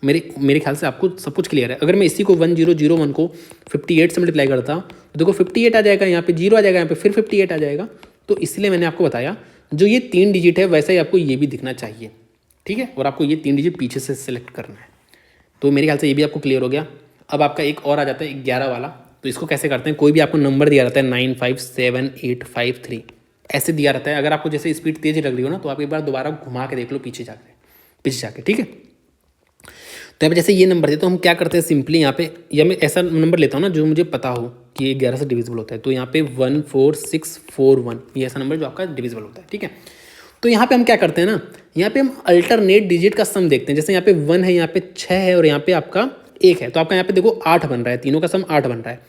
मेरे ख्याल से आपको सब कुछ क्लियर है। अगर मैं इसी को 1001 को 58 से मल्टीप्लाई करता तो देखो 58 आ जाएगा, यहाँ पे 0 आ जाएगा, यहाँ पे फिर 58 आ जाएगा। तो इसलिए मैंने आपको बताया जो ये 3 डिजिट है वैसा ही आपको ये भी दिखना चाहिए, ठीक है। और आपको ये 3 डिजिट पीछे से सिलेक्ट करना है। तो मेरे ख्याल से ये भी आपको क्लियर हो गया। अब आपका एक और आ जाता है 11 वाला। तो इसको कैसे करते हैं? कोई भी आपको नंबर दिया रहता है 9 5 7 8 5 3 ऐसे दिया रहता है। अगर आपको जैसे स्पीड तेज लग रही हो ना तो आप एक बार दोबारा घुमा के देख लो पीछे जाके, ठीक है। तो यहाँ पे जैसे ये नंबर दे तो हम क्या करते हैं सिंपली यहाँ पे, या मैं ऐसा नंबर लेता हूँ ना जो मुझे पता हो कि ये 11 से डिविजिबल होता है। तो यहाँ पे 14641 ये ऐसा नंबर जो आपका डिविजिबल होता है, ठीक है। तो यहाँ पे हम क्या करते हैं ना, यहाँ पे हम अल्टरनेट डिजिट का सम देखते हैं। जैसे यहाँ पे 1 है, यहाँ पे 6 है और यहाँ पे आपका 1 है, तो आपका यहाँ पे देखो 8 बन रहा है, तीनों का सम 8 बन रहा है।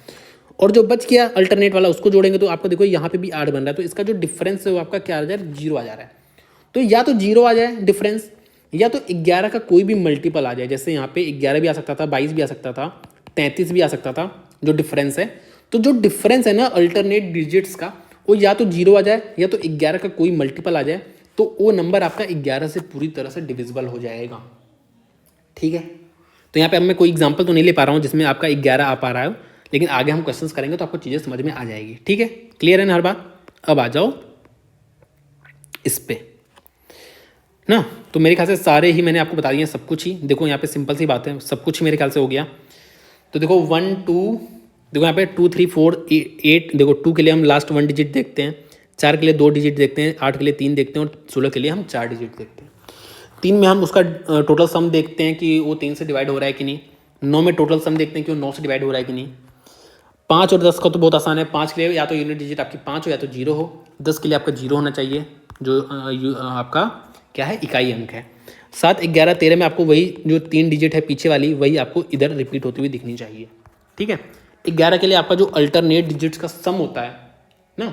और जो बच गया अल्टरनेट वाला उसको जोड़ेंगे तो आपको देखो यहाँ पे भी 8 बन रहा है। तो इसका जो डिफरेंस है वो आपका क्या आ जाए? 0 आ जा रहा है। तो या तो 0 आ जाए डिफरेंस, या तो 11 का कोई भी मल्टीपल आ जाए। जैसे यहाँ पे 11 भी आ सकता था, 22 भी आ सकता था, 33 भी आ सकता था जो डिफरेंस है। तो जो डिफरेंस है ना अल्टरनेट डिजिट्स का, वो या तो 0 आ जाए या तो 11 का कोई मल्टीपल आ जाए, तो वो नंबर आपका 11 से पूरी तरह से डिविजिबल हो जाएगा, ठीक है। तो यहाँ पे अब मैं कोई एग्जांपल तो नहीं ले पा रहा हूँ जिसमें आपका 11 आ पा रहा है, लेकिन आगे हम क्वेश्चंस करेंगे तो आपको चीज़ें समझ में आ जाएगी, ठीक है। क्लियर है ना हर बात? अब आ जाओ इस पे, ना। तो मेरे ख्याल से सारे ही मैंने आपको बता दिए, सब कुछ ही। देखो यहाँ पे सिंपल सी बात है, सब कुछ ही मेरे ख्याल से हो गया। तो देखो 1 2, देखो यहाँ पे 2 3 4 8, देखो 2 के लिए हम लास्ट 1 डिजिट देखते हैं, 4 के लिए 2 डिजिट देखते हैं, 8 के लिए 3 देखते हैं और 16 के लिए हम 4 डिजिट देखते हैं। 3 में हम उसका टोटल सम देखते हैं कि वो 3 से डिवाइड हो रहा है कि नहीं। 9 में टोटल सम देखते हैं कि वो 9 से डिवाइड हो रहा है कि नहीं। 5 और 10 का तो बहुत आसान है। 5 के लिए या तो यूनिट डिजिट आपकी 5 हो या तो 0 हो। 10 के लिए आपका 0 होना चाहिए, जो आपका क्या है, इकाई अंक है। 7 11 13 में आपको वही जो 3 डिजिट है पीछे वाली, वही आपको इधर रिपीट होती हुई दिखनी चाहिए। ठीक है। 11 के लिए आपका जो अल्टरनेट डिजिट्स का सम होता है ना,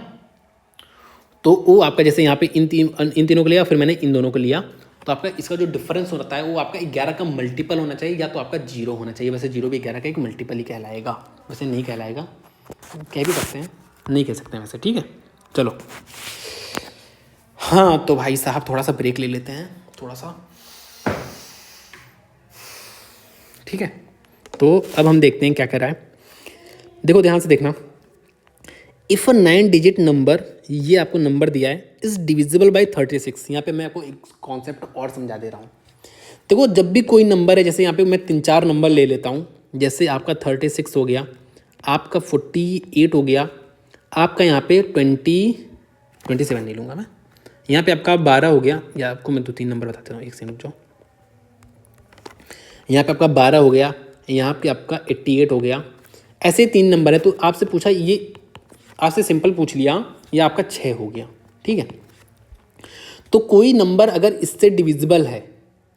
तो वो आपका जैसे यहाँ पे इन तीनों को लिया, फिर मैंने इन दोनों को लिया, तो आपका इसका जो डिफरेंस होता है वो आपका 11 का मल्टीपल होना चाहिए या तो आपका 0 होना चाहिए। वैसे 0 भी 11 का एक मल्टीपल ही कहलाएगा, वैसे नहीं कहलाएगा, कह भी सकते हैं, नहीं कह सकते हैं वैसे। ठीक है, चलो। हाँ तो भाई साहब थोड़ा सा ब्रेक ले लेते हैं, थोड़ा सा। ठीक है, तो अब हम देखते हैं क्या कर रहा है। देखो ध्यान से देखना, इफ़ अ 9 डिजिट नंबर, ये आपको नंबर दिया है, इज डिविजिबल बाय 36। यहाँ पे मैं आपको एक कॉन्सेप्ट और समझा दे रहा हूँ। देखो जब भी कोई नंबर है, जैसे यहाँ पे मैं 3-4 नंबर ले लेता हूँ, जैसे आपका 36 हो गया, आपका 48 हो गया, आपका यहाँ पे 27 नहीं लूँगा मैं, यहाँ पे आपका 12 हो गया, या आपको मैं 2-3 नंबर बताता हूँ, एक सेकंड रुक जाओ। यहाँ पे आपका 12 हो गया, यहाँ पे आपका 88 हो गया, ऐसे 3 नंबर है। तो आपसे पूछा, ये आपसे सिंपल पूछ लिया, ये आपका 6 हो गया। ठीक है, तो कोई नंबर अगर इससे डिविजिबल है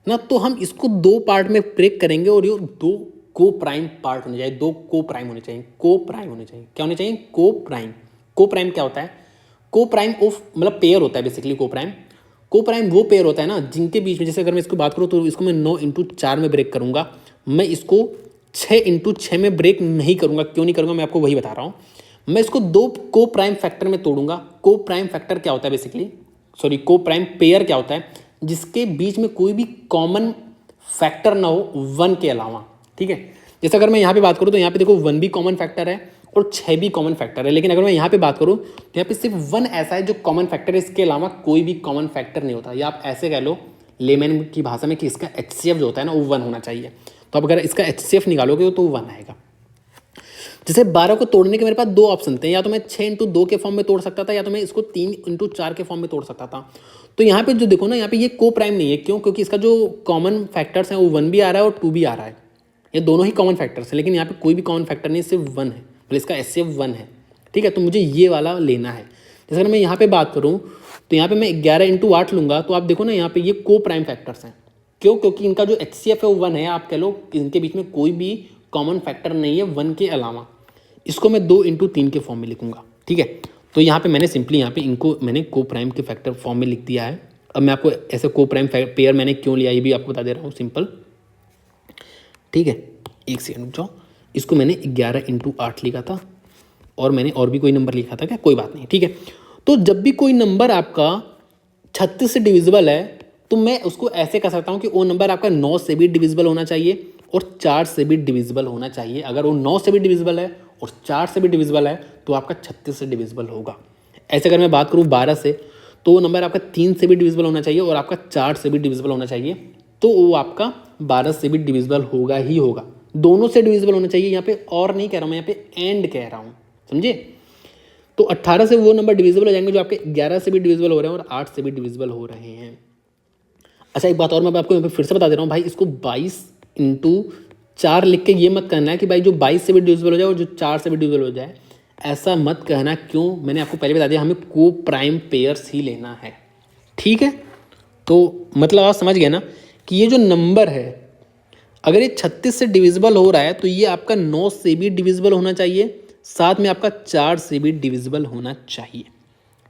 ना, तो हम इसको 2 पार्ट में ब्रेक करेंगे और ये 2 को प्राइम पार्ट होने चाहिए, 2 को प्राइम होने चाहिए, को प्राइम होने चाहिए। क्या होने चाहिए? को प्राइम। को प्राइम क्या होता है? को प्राइम ऑफ मतलब पेयर होता है बेसिकली। को प्राइम, को प्राइम वो पेयर होता है ना जिनके बीच में, जैसे अगर मैं इसको बात करूँ तो इसको मैं 9x4 में ब्रेक करूँगा, मैं इसको 6x6 में ब्रेक नहीं करूँगा। क्यों नहीं करूँगा, मैं आपको वही बता रहा हूँ। मैं इसको 2 को प्राइम फैक्टर में तोड़ूंगा। को प्राइम फैक्टर क्या होता है बेसिकली, सॉरी को प्राइम पेयर क्या होता है, जिसके बीच में कोई भी कॉमन फैक्टर ना हो 1 के अलावा। ठीक है, जैसे अगर मैं यहाँ पे बात करूँ तो यहाँ पे देखो 1 भी कॉमन फैक्टर है और 6 भी कॉमन फैक्टर है, लेकिन अगर मैं यहाँ पे बात करूँ तो यहाँ पे सिर्फ 1 ऐसा है जो कॉमन फैक्टर है, इसके अलावा कोई भी कॉमन फैक्टर नहीं होता। या आप ऐसे कह लो लेमैन की भाषा में कि इसका HCF जो होता है ना वो 1 होना चाहिए। तो अब अगर इसका HCF निकालोगे तो 1 आएगा। जैसे 12 को तोड़ने के मेरे पास 2 ऑप्शन थे, या तो मैं 6x2 के फॉर्म में तोड़ सकता था, या तो मैं इसको 3x4 के फॉर्म में तोड़ सकता था। तो यहाँ पे जो देखो ना, यहाँ पे ये को प्राइम नहीं है। क्यों? क्योंकि इसका जो कॉमन फैक्टर्स हैं वो 1 भी आ रहा है और 2 भी आ रहा है, ये दोनों ही कॉमन फैक्टर्स हैं, लेकिन यहाँ पे कोई भी कॉमन फैक्टर नहीं, सिर्फ 1 है, मतलब इसका HCF 1 है। ठीक है, तो मुझे ये वाला लेना है। जैसे अगर मैं यहाँ पे बात करूँ तो यहाँ पे मैं 11x8 लूँगा, तो आप देखो ना यहाँ पे ये को प्राइम फैक्टर्स हैं। क्यों? क्योंकि इनका जो HCF है वो 1 है। आप कह लो इनके बीच में कोई भी कॉमन फैक्टर नहीं है 1 के अलावा। इसको मैं 2x3 के फॉर्म में लिखूंगा। ठीक है, तो यहाँ पे मैंने सिंपली यहाँ पे इनको मैंने को प्राइम के फैक्टर फॉर्म में लिख दिया है। अब मैं आपको ऐसे को प्राइम पेयर मैंने क्यों लिया ये भी आपको बता दे रहा हूँ, सिंपल। ठीक है, एक सेकंड रुक जाओ। इसको मैंने 11x8 लिखा था, और मैंने और भी कोई नंबर लिखा था क्या? कोई बात नहीं। ठीक है, तो जब भी कोई नंबर आपका 36 से डिविजिबल है तो मैं उसको ऐसे कह सकता हूँ कि वो नंबर आपका 9 से भी डिविजिबल होना चाहिए और 4 से भी डिविजिबल होना चाहिए। अगर वो 9 से भी डिविजिबल है और 4 से भी डिविजिबल है तो आपका 36 से डिविजिबल होगा। ऐसे अगर मैं बात करूँ 12 से, तो वो नंबर आपका 3 से भी डिविजिबल होना चाहिए और आपका 4 से भी डिविजिबल होना चाहिए, तो वो आपका 12 से भी डिविजिबल होगा ही होगा। दोनों से डिविजिबल होना चाहिए, यहाँ पे और नहीं कह रहा हूँ मैं, यहाँ पे एंड कह रहा हूँ, समझे? तो 18 से वो नंबर डिविजिबल हो जाएंगे जो आपके 11 से भी डिविजिबल हो रहे हैं और 8 से भी डिविजिबल हो रहे हैं। अच्छा एक बात और मैं आपको यहाँ पे फिर से बता दे रहा हूँ भाई, इसको 22x4 लिख के ये मत कहना है कि भाई जो 22 से भी डिविजिबल हो जाए और जो 4 से भी डिविजिबल हो जाए, ऐसा मत कहना। क्यों? मैंने आपको पहले बता दिया, हमें को प्राइम पेयर्स ही लेना है। ठीक है, तो मतलब आप समझ गए ना कि ये जो नंबर है अगर ये 36 से डिविजिबल हो रहा है तो ये आपका 9 से भी डिविजिबल होना चाहिए, साथ में आपका 4 से भी डिविजिबल होना चाहिए।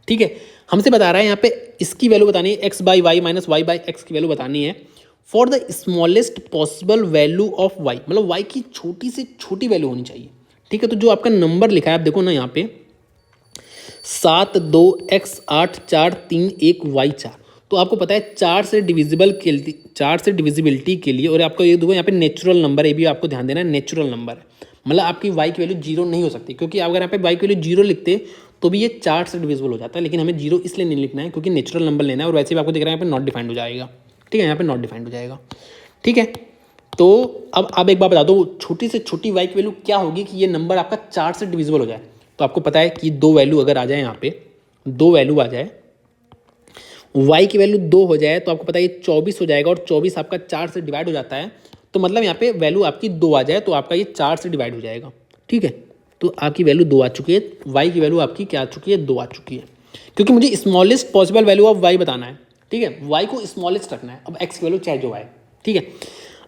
ठीक है, हमसे बता रहा है यहाँ पे इसकी वैल्यू बतानी है, x by y minus y by x की वैल्यू बतानी है for the smallest possible value of y, मतलब y की छोटी से छोटी वैल्यू होनी चाहिए। ठीक है, तो जो आपका नंबर लिखा है आप देखो ना यहाँ पे 7 2 x 8 4 3 1 y 4, तो आपको पता है 4 से डिविजिबिलिटी के लिए, और आपको ये देखो यहाँ पे नेचुरल नंबर है, ये भी आपको ध्यान देना है, नेचुरल नंबर है, मतलब आपकी y की वैल्यू 0 नहीं हो सकती, क्योंकि अगर यहाँ पे y की वैल्यू 0 लिखते तो भी ये 4 से डिविजिबल हो जाता है, लेकिन हमें 0 इसलिए नहीं लिखना है क्योंकि नेचुरल नंबर लेना है, और वैसे भी आपको दिख रहा है यहाँ पे नॉट डिफाइंड हो जाएगा। ठीक है, यहाँ पे नॉट डिफाइंड हो जाएगा। ठीक है, तो अब आप एक बार बता दो छोटी से छोटी y की वैल्यू क्या होगी कि ये नंबर आपका 4 से डिविजिबल हो जाए। तो आपको पता है कि 2 वैल्यू अगर आ जाए, यहाँ पे 2 वैल्यू आ जाए, y की वैल्यू 2 हो जाए, तो आपको पता है ये 24 हो जाएगा, और 24 आपका 4 से डिवाइड हो जाता है, तो मतलब यहाँ पे वैल्यू आपकी 2 आ जाए तो आपका ये 4 से डिवाइड हो जाएगा। ठीक है, तो आपकी वैल्यू 2 आ चुकी है, y की वैल्यू आपकी क्या आ चुकी है, 2 आ चुकी है, क्योंकि मुझे smallest possible value of y बताना है। ठीक है, y को स्मॉलेस्ट रखना है, अब x की वैल्यू चाहे जो आए। ठीक है,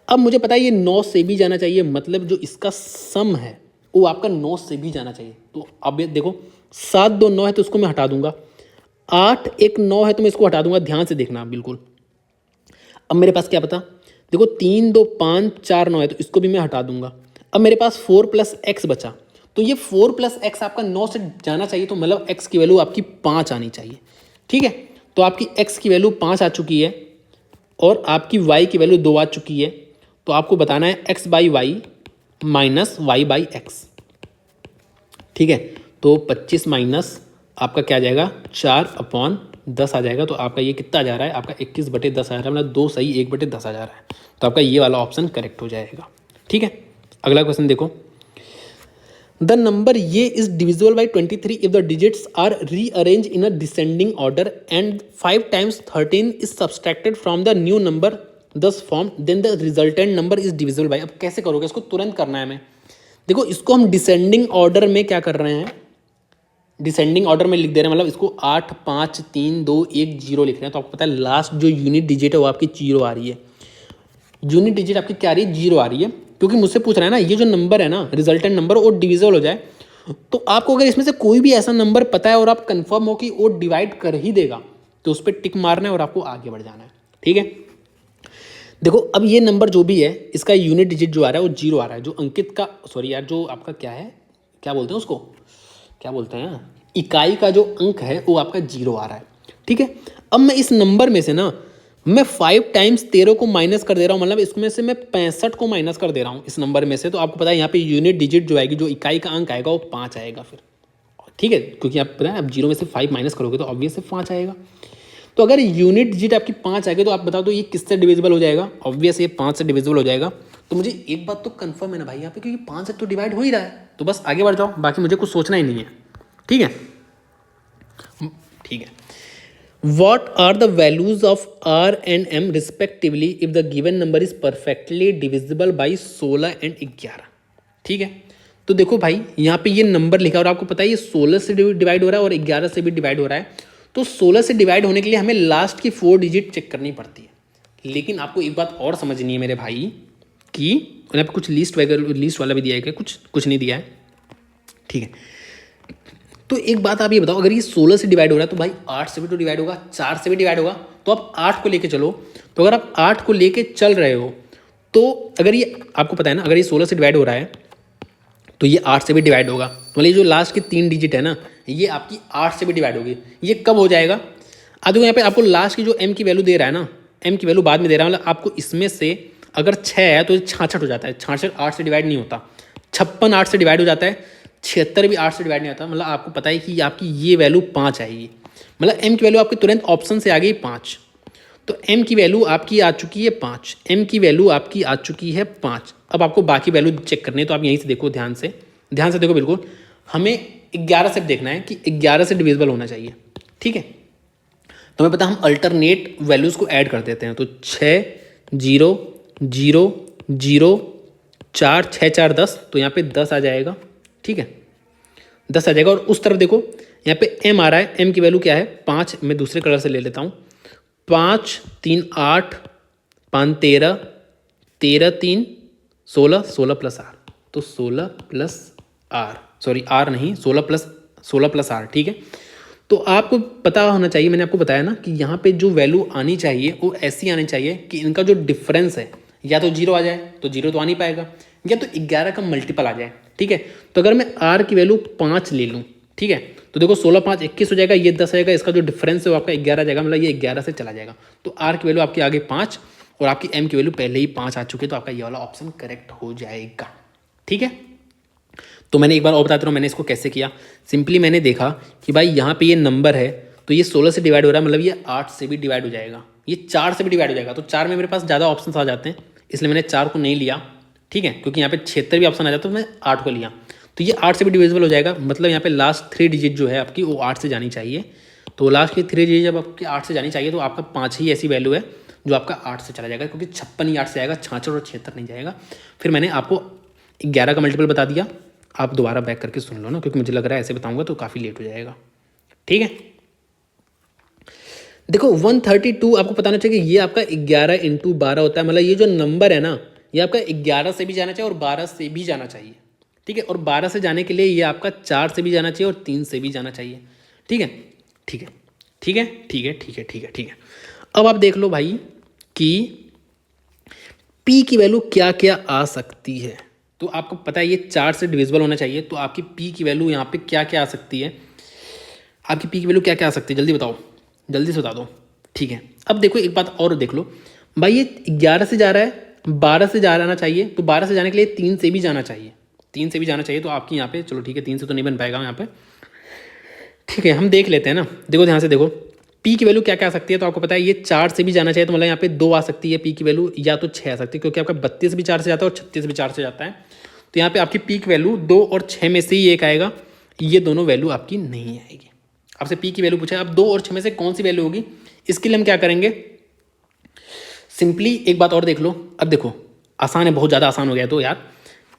अब मुझे पता है ये 9 से भी जाना चाहिए, मतलब जो इसका सम है वो आपका 9 से भी जाना चाहिए। तो अब ये देखो 7 2 9 है तो उसको मैं हटा दूंगा, 8 1 9 है तो मैं इसको हटा दूंगा, ध्यान से देखना बिल्कुल। अब मेरे पास क्या पता, देखो 3 2 5 4 9 है तो इसको भी मैं हटा दूंगा। अब मेरे पास 4 + x बचा, तो ये 4 + x आपका 9 से जाना चाहिए, तो मतलब x की वैल्यू आपकी 5 आनी चाहिए। ठीक है, तो आपकी x की वैल्यू 5 आ चुकी है और आपकी y की वैल्यू 2 आ चुकी है। तो आपको बताना है x/y माइनस y/x। ठीक है, तो 25 माइनस आपका क्या आ जाएगा, 4/10 आ जाएगा। तो आपका ये कितना आ जा रहा है, आपका 21/10 आ रहा है, मतलब 2 सही 1/10 आ जा रहा है। तो आपका ये वाला ऑप्शन करेक्ट हो जाएगा। ठीक है, अगला क्वेश्चन देखो, द नंबर ये is divisible by 23 if the digits are rearrange in a descending order and 5 × 13 is subtracted from the new number thus form, then the resultant number is divisible by. अब कैसे करोगे इसको, तुरंत करना है हमें। देखो इसको हम डिसेंडिंग ऑर्डर में क्या कर रहे हैं, डिसेंडिंग ऑर्डर में लिख दे रहे हैं, मतलब इसको 8 5 3 2 1 0 लिख रहे हैं। तो आपको पता है लास्ट जो यूनिट डिजिट है वो आपकी 0 आ रही है, यूनिट डिजिट आपकी क्या आ रही है, 0 आ रही है, क्योंकि मुझसे पूछ रहा है ना ये जो नंबर है ना रिजल्टेंट नंबर वो डिविजिबल हो जाए। तो आपको अगर इसमें से कोई भी ऐसा नंबर पता है और आप कंफर्म हो कि वो डिवाइड कर ही देगा, तो उस पर टिक मारना है और आपको आगे बढ़ जाना है। ठीक है, देखो अब ये नंबर जो भी है इसका यूनिट डिजिट जो आ रहा है वो 0 आ रहा है, जो अंकित का, सॉरी यार, जो आपका क्या है, क्या बोलते हैं उसको, क्या बोलते हैं, इकाई का जो अंक है वो आपका 0 आ रहा है। ठीक है, अब मैं इस नंबर में से ना मैं 5 × 13 को माइनस कर दे रहा हूँ, मतलब इसमें से मैं 65 को माइनस कर दे रहा हूँ इस नंबर में से। तो आपको पता है यहाँ पे यूनिट डिजिट जो आएगी, जो इकाई का अंक आएगा वो 5 आएगा फिर। ठीक है, क्योंकि आप पता है आप 0 में से 5 माइनस करोगे तो ऑब्वियस से 5 आएगा। तो अगर यूनिट डिजिट आपकी 5 आएगी तो आप बताओ तो ये किससे डिविजिबल हो जाएगा, ऑब्वियस ये 5 से डिविजिबल हो जाएगा। तो मुझे एक बात तो कंफर्म है ना भाई यहाँ पे, क्योंकि 5 से तो डिवाइड हो ही रहा है, तो बस आगे बढ़ जाओ, बाकी मुझे कुछ सोचना ही नहीं है। ठीक है, ठीक है, What are the values of r and m respectively if the given number is perfectly divisible by 16 and 11? ठीक है, तो देखो भाई यहाँ पे ये नंबर लिखा और आपको पता है ये 16 से डिवाइड हो रहा है और 11 से भी डिवाइड हो रहा है। तो 16 से डिवाइड होने के लिए हमें लास्ट की 4 डिजिट चेक करनी पड़ती है। लेकिन आपको एक बात और समझनी है मेरे भाई कि यहाँ पे कुछ लिस्ट वाला भी दिया है क्या, कुछ नहीं दिया है। ठीक है, तो एक बात आप ये बताओ, अगर ये 16 से डिवाइड हो रहा है तो भाई 8 से भी तो डिवाइड होगा, 4 से भी डिवाइड होगा, तो आप 8 को लेके चलो। तो अगर आप 8 को लेके चल रहे हो तो अगर ये आपको पता है ना, अगर ये 16 से डिवाइड हो रहा है तो ये 8 से भी डिवाइड होगा, मतलब ये जो लास्ट की 3 डिजिट है ना ये आपकी 8 से भी डिवाइड होगी। ये कब हो जाएगा, अब देखो यहाँ पे आपको लास्ट की जो m की वैल्यू दे रहा है ना, m की वैल्यू बाद में दे रहा है, मतलब आपको इसमें से अगर 6 है तो 66 हो जाता है, 66 8 से डिवाइड नहीं होता, 56 8 से डिवाइड हो जाता है, 76 भी 8 से डिवाइड नहीं होता। मतलब आपको पता है कि आपकी ये वैल्यू 5 आएगी, मतलब m की वैल्यू आपके तुरंत ऑप्शन से आ गई 5। तो m की वैल्यू आपकी आ चुकी है 5, m की वैल्यू आपकी आ चुकी है 5। अब आपको बाकी वैल्यू चेक करनी है, तो आप यहीं से देखो, ध्यान से देखो बिल्कुल। हमें 11 से देखना है कि 11 से डिविजिबल होना चाहिए। ठीक है, तो हमें पता हम अल्टरनेट वैल्यूज़ को ऐड कर देते हैं। तो 6 0 0 0 4 6 4 10, तो यहाँ पे 10 आ जाएगा। ठीक है, 10 आ जाएगा। और उस तरफ देखो यहाँ पे m आ रहा है, m की वैल्यू क्या है 5, मैं दूसरे कलर से ले लेता हूँ। 5 3 8 5 13 13 3 16 16 प्लस r, तो 16 प्लस r, सॉरी r नहीं 16 प्लस r। ठीक है, तो आपको पता होना चाहिए, मैंने आपको बताया ना कि यहाँ पे जो वैल्यू आनी चाहिए वो ऐसी आनी चाहिए कि इनका जो डिफरेंस है या तो 0 आ जाए, तो 0 तो आ नहीं पाएगा, या तो 11 का मल्टीपल आ जाए। ठीक है, तो अगर मैं r की वैल्यू 5 ले लूँ, ठीक है, तो देखो 16 5 21 हो जाएगा, ये 10 आएगा, इसका जो डिफरेंस है वो आपका 11 आ जाएगा, मतलब ये 11 से चला जाएगा। तो r की वैल्यू आपकी आगे 5 और आपकी m की वैल्यू पहले ही 5 आ चुकी है, तो आपका ये वाला ऑप्शन करेक्ट हो जाएगा। ठीक है, तो मैंने एक बार और बताता हूँ मैंने इसको कैसे किया। सिंपली मैंने देखा कि भाई यहाँ पे ये नंबर है तो ये 16 से डिवाइड हो रहा है, मतलब ये 8 से भी डिवाइड हो जाएगा, ये 4 से भी डिवाइड हो जाएगा। तो 4 में मेरे पास ज़्यादा ऑप्शन आ जाते हैं, इसलिए मैंने 4 को नहीं लिया, ठीक है, क्योंकि यहाँ पे 76 भी ऑप्शन आ जाता है तो मैं 8 को लिया। तो ये 8 से भी डिविजिबल हो जाएगा, मतलब यहाँ पे लास्ट 3 डिजिट जो है आपकी वो 8 से जानी चाहिए। तो लास्ट की 3 डिजिट जब आपकी 8 से जानी चाहिए तो आपका 5 ही ऐसी वैल्यू है जो आपका 8 से चला जाएगा, क्योंकि 56 ही 8 से आएगा, 66 और 76 नहीं जाएगा। फिर मैंने आपको 11 का मल्टीपल बता दिया, आप दोबारा बैक करके सुन लो ना, क्योंकि मुझे लग रहा है ऐसे बताऊंगा तो काफ़ी लेट हो जाएगा, ठीक है। देखो 132 आपको पता होना चाहिए कि ये आपका 11 इंटू 12 होता है, मतलब ये जो नंबर है ना ये आपका 11 से भी जाना चाहिए और 12 से भी जाना चाहिए, ठीक है। और 12 से जाने के लिए ये आपका 4 से भी जाना चाहिए और 3 से भी जाना चाहिए, ठीक है, ठीक है, ठीक है, ठीक है, ठीक है, ठीक है, ठीक है। अब आप देख लो भाई कि P की वैल्यू क्या क्या आ सकती है। तो आपको पता है ये 4 से डिविजिबल होना चाहिए, तो आपकी P की वैल्यू यहाँ पे क्या क्या आ सकती है, आपकी P की वैल्यू क्या क्या आ सकती है, जल्दी बताओ, जल्दी से बता दो, ठीक है। अब देखो एक बात और देख लो भाई, ये 11 से जा रहा है, 12 से जाना चाहिए, तो 12 से जाने के लिए 3 से भी जाना चाहिए, 3 से भी जाना चाहिए। तो आपकी यहाँ पे चलो ठीक है 3 से तो नहीं बन पाएगा यहाँ पे, ठीक है, हम देख लेते हैं ना। देखो ध्यान से देखो P की वैल्यू क्या क्या आ सकती है, तो आपको पता है ये 4 से भी जाना चाहिए, तो मतलब यहाँ पे 2 आ सकती है P की वैल्यू, या तो 6 आ सकती है, क्योंकि आपका 32 भी 4 से जाता है और 36 भी 4 से जाता है। तो यहाँ पे आपकी P की वैल्यू 2 और 6 में से ही एक आएगा, ये दोनों वैल्यू आपकी नहीं आएगी। आपसे P की वैल्यू पूछा, अब 2 और 6 में से कौन सी वैल्यू होगी, इसके लिए हम क्या करेंगे, सिंपली एक बात और देख लो। अब देखो आसान है, बहुत ज़्यादा आसान हो गया तो यार,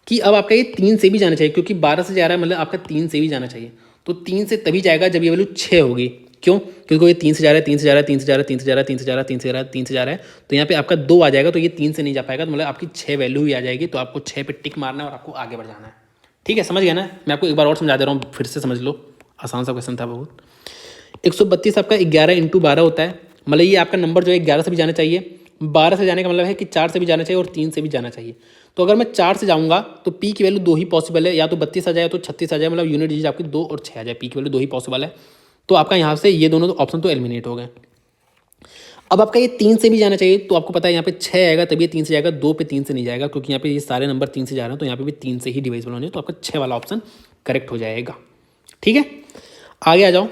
कि अब आपका ये 3 से भी जाना चाहिए, क्योंकि 12 से जा रहा है मतलब आपका 3 से भी जाना चाहिए। तो 3 से तभी जाएगा जब ये वैल्यू 6 होगी, क्यों, क्योंकि ये 3 से जा रहा है, 3 से जा रहा है, 3 से जा रहा है, 3 से जा रहा है, 3 से जा रहा है, 3 से जा रहा है, 3 से जा रहा है, तो यहाँ पे आपका 2 आ जाएगा, तो ये 3 से नहीं जा पाएगा, तो मतलब आपकी 6 वैल्यू ही आ जाएगी। तो आपको 6 पे टिक मारना है और आपको आगे बढ़ जाना है, ठीक है, समझ गया ना। मैं आपको एक बार और समझा दे रहा हूँ, फिर से समझ लो, आसान सा क्वेश्चन था बहुत। 132 आपका 11 इंटू 12 होता है, मतलब ये आपका नंबर जो है 11 से भी जाना चाहिए, 12 से जाने का मतलब है कि 4 से भी जाना चाहिए और 3 से भी जाना चाहिए। तो अगर मैं 4 से जाऊंगा तो P की वैल्यू 2 ही पॉसिबल है, या तो 32 आ जाए या तो 36 आ जाए, मतलब यूनिट डिजिट आपकी 2 और 6 आ जाए, P की वैल्यू 2 ही पॉसिबल है। तो आपका यहाँ से ये दोनों ऑप्शन तो एलिमिनेट हो गए। अब आपका ये 3 से भी जाना चाहिए, तो आपको पता है यहाँ पे 6 आएगा तभी ये 3 से जाएगा, 2 पे 3 से नहीं जाएगा, क्योंकि यहाँ पे ये सारे नंबर 3 से जा रहे हैं, तो यहाँ पे भी 3 से ही डिवाइजिबल होने, तो आपका 6 वाला ऑप्शन करेक्ट हो जाएगा, ठीक है। आगे आ जाओ,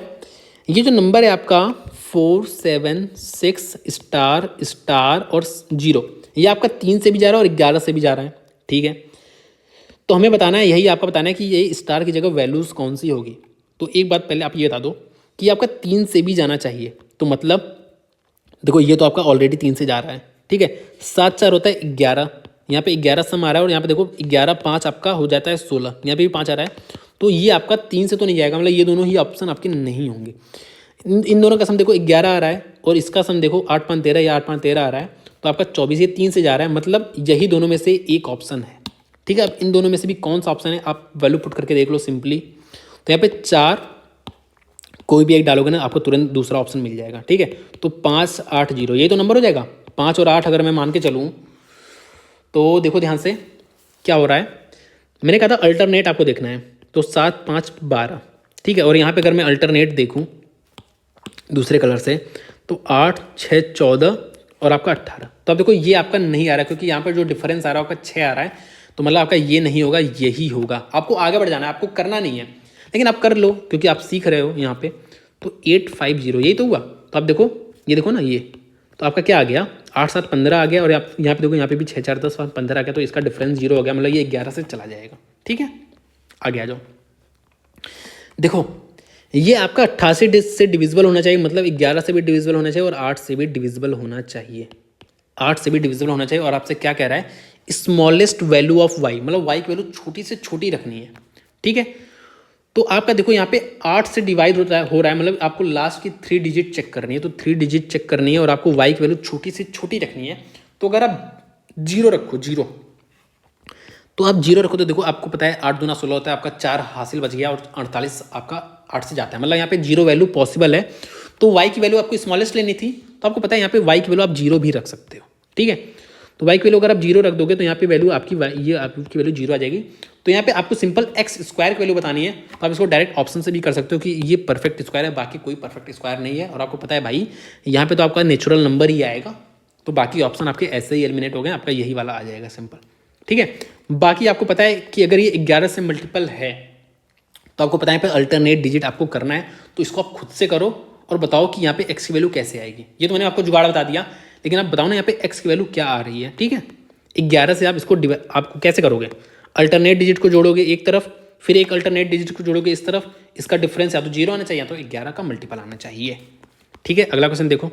ये जो नंबर है आपका 4 7 6 स्टार स्टार और 0, ये आपका 3 से भी जा रहा है और 11 से भी जा रहा है, ठीक है। तो हमें बताना है, यही आपका बताना है कि ये स्टार की जगह वैल्यूज़ कौन सी होगी। तो एक बात पहले आप ये बता दो कि आपका 3 से भी जाना चाहिए, तो मतलब देखो ये तो आपका ऑलरेडी 3 से जा रहा है, ठीक है, 7 4 होता है 11, यहाँ पे 11 सम आ रहा है, और यहाँ पे देखो 11 5 आपका हो जाता है 16, यहाँ पे भी 5 आ रहा है, तो ये आपका 3 से तो नहीं जाएगा, मतलब ये दोनों ही ऑप्शन आपके नहीं होंगे। इन दोनों का सम देखो 11 आ रहा है और इसका सम देखो 8 5 13 या 8 5 13 आ रहा है, तो आपका 24, ये 3 से जा रहा है, मतलब यही दोनों में से एक ऑप्शन है, ठीक है। अब इन दोनों में से भी कौन सा ऑप्शन है आप वैल्यू पुट करके देख लो सिंपली। तो यहाँ पे 4 कोई भी एक डालोगे ना आपको तुरंत दूसरा ऑप्शन मिल जाएगा, ठीक है। तो 5 8 0 ये तो नंबर हो जाएगा। 5 और 8 अगर मैं मान के चलूँ तो देखो ध्यान से क्या हो रहा है, मैंने कहा था अल्टरनेट आपको देखना है, तो 7 5 12, ठीक है। और यहाँ पे अगर मैं अल्टरनेट देखूँ दूसरे कलर से तो 8 6 14 और आपका 18, तो अब देखो ये आपका नहीं आ रहा है, क्योंकि यहाँ पर जो डिफरेंस आ रहा है आपका 6 आ रहा है, तो मतलब आपका ये नहीं होगा, यही होगा। आपको आगे बढ़ जाना है, आपको करना नहीं है, लेकिन आप कर लो क्योंकि आप सीख रहे हो यहाँ पे। तो 8 5 0 यही तो हुआ। तो आप देखो ये देखो ना, ये तो आपका क्या आ गया, 8 7 15 आ गया, और आप यहाँ पे देखो यहाँ पे भी 6 4 10 15 आ गया, तो इसका डिफरेंस 0 हो गया, मतलब ये 11 से चला जाएगा, ठीक है। आगे आ जाओ, देखो ये आपका 88 से डिविजिबल होना चाहिए, मतलब 11 से भी डिविजिबल होना चाहिए और 8 से भी डिविजिबल होना चाहिए, 8 से भी डिविजिबल होना चाहिए। और आपसे क्या कह रहा है, स्मॉलेस्ट वैल्यू ऑफ वाई, मतलब वाई की वैल्यू छोटी से छोटी रखनी है, ठीक है। तो आपका देखो यहाँ पे 8 से डिवाइड हो रहा है, मतलब आपको लास्ट की 3 डिजिट चेक करनी है, तो 3 डिजिट चेक करनी है और आपको वाई की वैल्यू छोटी से छोटी रखनी है। तो अगर आप 0 रखो, 0, तो आप 0 रखो, तो देखो आपको पता है 8 दूना 16 होता है, आपका 4 हासिल बच गया और 48 आपका 8 से जाता है, मतलब यहाँ पे 0 वैल्यू पॉसिबल है। तो वाई की वैल्यू आपको स्मॉलेस्ट लेनी थी, तो आपको पता है यहाँ पे वाई की वैल्यू आप 0 भी रख सकते हो, ठीक है। तो वाई की वैल्यू अगर आप 0 रख दोगे तो यहाँ पे वैल्यू आपकी ये आपकी वैल्यू 0 आ जाएगी। तो यहाँ पे आपको सिंपल एक्स स्क्वायर की वैल्यू बतानी है, तो आप इसको डायरेक्ट ऑप्शन से भी कर सकते हो कि ये परफेक्ट स्क्वायर है, बाकी कोई परफेक्ट स्क्वायर नहीं है। और आपको पता है भाई यहाँ पे तो आपका नेचुरल नंबर ही आएगा, तो बाकी ऑप्शन आपके ऐसे ही एलिमिनेट हो गए, आपका यही वाला आ जाएगा सिंपल। ठीक है। बाकी आपको पता है कि अगर ये 11 से मल्टीपल है तो आपको पता है यहाँ पे अल्टरनेट डिजिट आपको करना है, तो इसको आप खुद से करो और बताओ कि यहाँ पे एक्स की वैल्यू कैसे आएगी। ये तो मैंने आपको जुगाड़ बता दिया, लेकिन आप बताओ ना यहाँ पे एक्स की वैल्यू क्या आ रही है। ठीक है, 11 से आप इसको आपको कैसे करोगे, अल्टरनेट डिजिट को जोड़ोगे एक तरफ, फिर एक अल्टरनेट डिजिट को जोड़ोगे इस तरफ, इसका डिफरेंस या तो 0 आना चाहिए या तो 11 का मल्टीपल आना चाहिए। ठीक है, अगला क्वेश्चन देखो।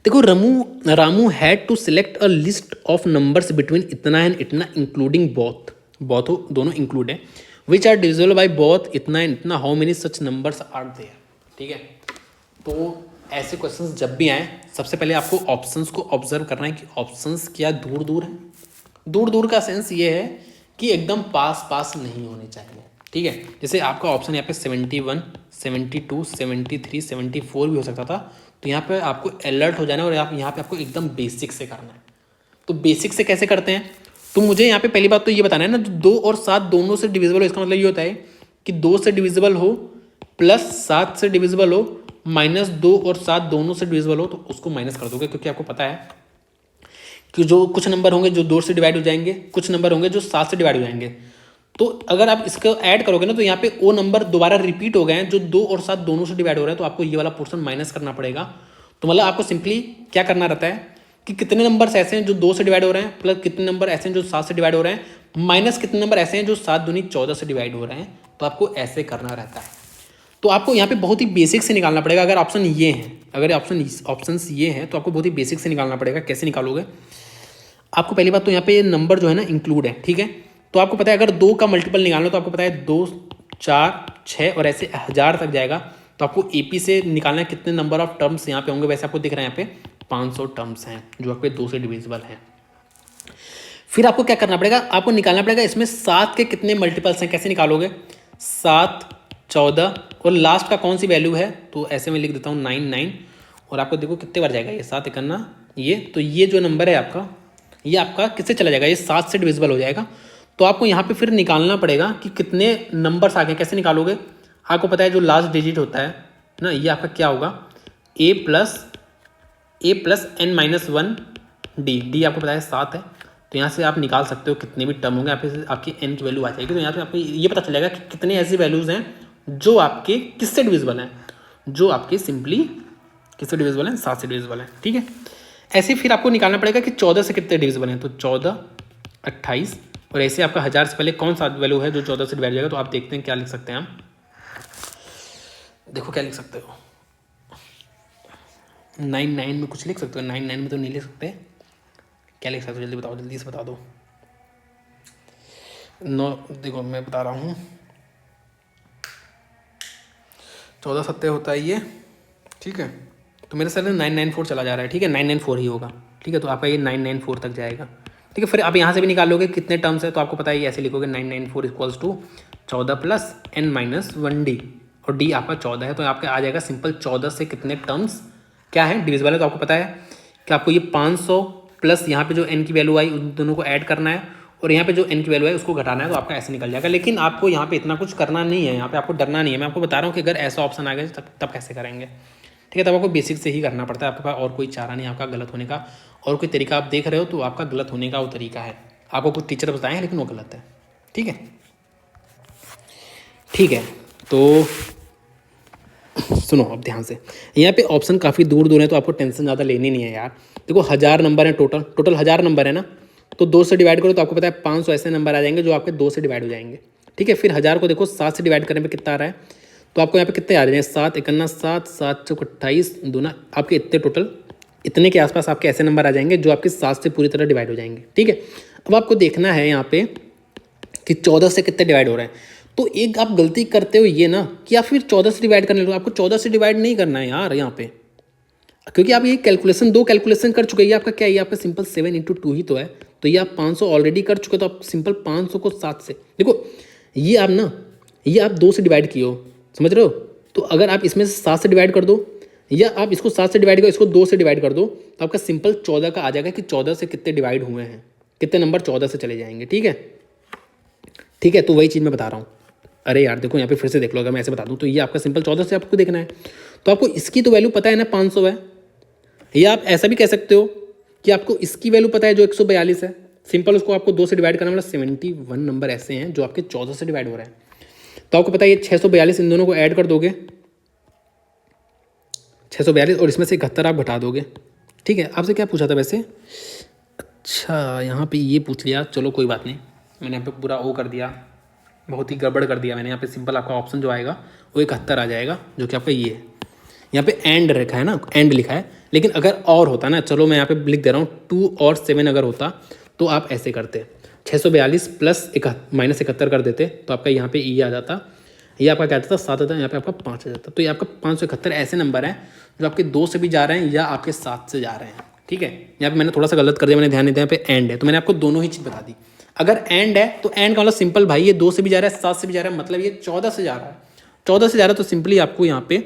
देखो Ramu had to select a list of numbers between इतना एंड इतना इंक्लूडिंग बोथ दोनों इंक्लूड है, which are divisible by both इतना एंड इतना, how many such numbers are there. ठीक है, तो ऐसे क्वेश्चंस जब भी आए सबसे पहले आपको ऑप्शंस को ऑब्जर्व करना है कि ऑप्शंस क्या दूर दूर हैं। दूर दूर का सेंस ये है कि एकदम पास पास नहीं होने चाहिए। ठीक है, जैसे आपका ऑप्शन यहाँ पे 71, 72, 73, 74 भी हो सकता था, तो यहाँ पे आपको अलर्ट हो जाना है और यहाँ पे आपको एकदम बेसिक से करना है। तो बेसिक से कैसे करते हैं, तो मुझे यहाँ पे पहली बात तो ये बताना है ना, 2 और 7 दोनों से डिविजिबल हो, इसका मतलब ये होता है कि 2 से डिविजिबल हो प्लस 7 से डिविजिबल हो माइनस 2 और 7 दोनों से डिविजिबल हो, तो उसको माइनस कर दोगे, क्योंकि आपको पता है कि जो कुछ नंबर होंगे जो 2 से डिवाइड हो जाएंगे, कुछ नंबर होंगे जो 7 से डिवाइड हो जाएंगे। तो अगर आप इसको ऐड करोगे ना, तो यहाँ पे वो नंबर दोबारा रिपीट हो गए हैं जो 2 और 7 दोनों से डिवाइड हो रहे हैं, तो आपको ये वाला पोर्शन माइनस करना पड़ेगा। तो मतलब आपको सिंपली क्या करना रहता है कि कितने नंबर्स ऐसे हैं जो 2 से डिवाइड हो रहे हैं, प्लस कितने नंबर ऐसे हैं जो 7 से डिवाइड हो रहे हैं, माइनस कितने नंबर ऐसे हैं जो 7 दूनी 14 से डिवाइड हो रहे हैं। तो आपको ऐसे करना रहता है। तो आपको यहाँ पे बहुत ही बेसिक से निकालना पड़ेगा। अगर ऑप्शन ये हैं, अगर ऑप्शंस ये हैं, तो आपको बहुत ही बेसिक से निकालना पड़ेगा। कैसे निकालोगे, आपको पहली बात तो यहाँ पे नंबर जो है ना इंक्लूड है। ठीक है, तो आपको पता है अगर 2 का मल्टीपल निकालना तो आपको पता है 2, 4, 6 और ऐसे 1000 तक जाएगा। तो आपको एपी से निकालना है कितने नंबर ऑफ टर्म्स यहाँ पे होंगे। वैसे आपको दिख रहा है यहाँ पे 500 टर्म्स हैं जो आपके 2 से डिविजिबल हैं। फिर आपको क्या करना पड़ेगा, आपको निकालना पड़ेगा इसमें 7 के कितने मल्टीपल्स हैं। कैसे निकालोगे, 7, 14 और लास्ट का कौन सी वैल्यू है, तो ऐसे में लिख देता हूँ 9, और आपको देखो कितने बार जाएगा ये 7 एकन्ना ये, तो ये जो नंबर है आपका, ये आपका किससे चला जाएगा, ये 7 से डिविजिबल हो जाएगा। तो आपको यहाँ पे फिर निकालना पड़ेगा कि कितने नंबर्स आ गए। कैसे निकालोगे, आपको पता है जो लास्ट डिजिट होता है ना, ये आपका क्या होगा, a प्लस n-1 डी आपको पता है 7 है। तो यहाँ से आप निकाल सकते हो कितने भी टर्म होंगे, आपकी n की वैल्यू आ जाएगी। तो यहाँ पे आपको ये पता चलेगा कि कितने ऐसी वैल्यूज़ हैं जो आपके किससे डिविजिबल हैं, जो आपके सिंपली किससे डिविजिबल हैं, 7 से डिविजिबल हैं। ठीक है, ऐसे फिर आपको निकालना पड़ेगा कि 14 से कितने डिविजिबल हैं, तो 14, 28 और ऐसे आपका 1000 से पहले कौन सा वैल्यू है जो 14 से डिवाइड जाएगा। तो आप देखते हैं क्या लिख सकते हैं हम, देखो क्या लिख सकते हो, 99 में कुछ लिख सकते हो, 99 में तो नहीं लिख सकते, क्या लिख सकते हो जल्दी बताओ, जल्दी से बता दो। देखो मैं बता रहा हूँ, 14 सत्ते होता है ये। ठीक है, तो मेरे साथ 994 चला जा रहा है। ठीक है, 994 ही होगा। ठीक है, तो आपका ये 994 तक जाएगा। ठीक है, फिर आप यहाँ से भी निकाल लोगे कितने टर्म्स है, तो आपको पता है ये ऐसे लिखोगे 994 equals to 14 plus n-1 d, और डी आपका 14 है। तो आपका आ जाएगा सिंपल 14 से कितने टर्म्स क्या है डिविजिबल है। तो आपको पता है कि आपको ये 500 प्लस यहाँ पे जो n की वैल्यू आई उन दोनों को ऐड करना है, और यहाँ पे जो n की वैल्यू है उसको घटाना है। तो आपका ऐसे निकल जाएगा। लेकिन आपको यहाँ पे इतना कुछ करना नहीं है, यहाँ पे आपको डरना नहीं है। मैं आपको बता रहा हूँ कि अगर ऐसा ऑप्शन आ गया तब कैसे करेंगे। ठीक है, तब आपको बेसिक से ही करना पड़ता है, आपके पास और कोई चारा नहीं आपका गलत होने का। और कोई तरीका आप देख रहे हो तो आपका गलत होने का वो तरीका है, आपको कुछ टीचर बताए हैं लेकिन वो गलत है। ठीक है, ठीक है, तो सुनो अब ध्यान से, यहाँ पे ऑप्शन काफ़ी दूर दूर है तो आपको टेंशन ज़्यादा लेनी नहीं है यार। देखो 1000 नंबर है, टोटल 1000 नंबर है ना, तो 2 से डिवाइड करो तो आपको पता है 500 ऐसे नंबर आ जाएंगे जो आपके 2 से डिवाइड हो जाएंगे। ठीक है, फिर 1000 को देखो 7 से डिवाइड करने पे कितना आ रहा है, तो आपको यहाँ पे कितने आ रहे हैं, 7 एकन्ना 7, 7 चौक 28 दूना, आपके इतने टोटल इतने के आसपास आपके ऐसे नंबर आ जाएंगे जो आपके 7 से पूरी तरह डिवाइड हो जाएंगे। ठीक है, अब आपको देखना है यहाँ पे कि 14 से कितने डिवाइड हो रहे हैं। तो एक आप गलती करते हो ये ना कि आप फिर 14 से डिवाइड करने लगो, आपको 14 से डिवाइड नहीं करना है यार यहाँ पे, क्योंकि आप ये कैलकुलेशन 2 कैलकुलेशन कर चुके हैं। ये आपका क्या है, ये आपका सिंपल 7 × 2 ही तो है, तो ये आप 500 ऑलरेडी कर चुके, तो आप सिंपल 500 को 7 से देखो, ये आप ना ये आप 2 से डिवाइड किए हो, समझ रहे हो। तो अगर आप इसमें से 7 से डिवाइड कर दो, या आप इसको 7 से डिवाइड करो, इसको 2 से डिवाइड कर दो, तो आपका सिंपल 14 का आ जाएगा कि 14 से कितने डिवाइड हुए हैं, कितने नंबर 14 से चले जाएंगे। ठीक है, ठीक है, तो वही चीज़ मैं बता रहा हूँ। अरे यार देखो यहाँ पे फिर से देख लो, अगर मैं ऐसे बता दूँ तो ये आपका सिंपल 14 से आपको देखना है, तो आपको इसकी तो वैल्यू पता है ना 500 है, या आप ऐसा भी कह सकते हो कि आपको इसकी वैल्यू पता है जो 142 है, सिंपल उसको आपको 2 से डिवाइड करना, मतलब 71 नंबर ऐसे हैं जो आपके 14 से डिवाइड हो रहे हैं। तो आपको पता है ये 642 इन दोनों को ऐड कर दोगे, 642, और इसमें से 71 आप घटा दोगे। ठीक है, आपसे क्या पूछा था वैसे? अच्छा, यहाँ पे ये पूछ लिया, चलो कोई बात नहीं, मैंने यहाँ पे पूरा वो कर दिया, बहुत ही गड़बड़ कर दिया मैंने। यहाँ पे सिंपल आपका ऑप्शन जो आएगा वो 71 आ जाएगा, जो कि आपका ये है। यहाँ पे एंड रखा है ना, एंड लिखा है, लेकिन अगर और होता ना, चलो मैं यहाँ पे लिख दे रहा हूँ 2 और 7 अगर होता तो आप ऐसे करते, 642 प्लस -71 कर देते, तो आपका यहाँ पे ये आ जाता, ये आपका क्या आता था 7 आता, यहाँ पे आपका 5 आ जाता। तो ये आपका 571 ऐसे नंबर हैं जो आपके 2 से भी जा रहे हैं या आपके 7 से जा रहे हैं। ठीक है, यहाँ पे मैंने थोड़ा सा गलत कर दिया, मैंने ध्यान नहीं दिया, यहाँ पे एंड है, तो मैंने आपको दोनों ही चीज़ बता दी। अगर एंड है तो एंड का मतलब सिंपल भाई, ये 2 से भी जा रहा है, 7 से भी जा रहा है, मतलब ये 14 से जा रहा है। 14 से जा रहा है तो सिंपली आपको यहाँ पे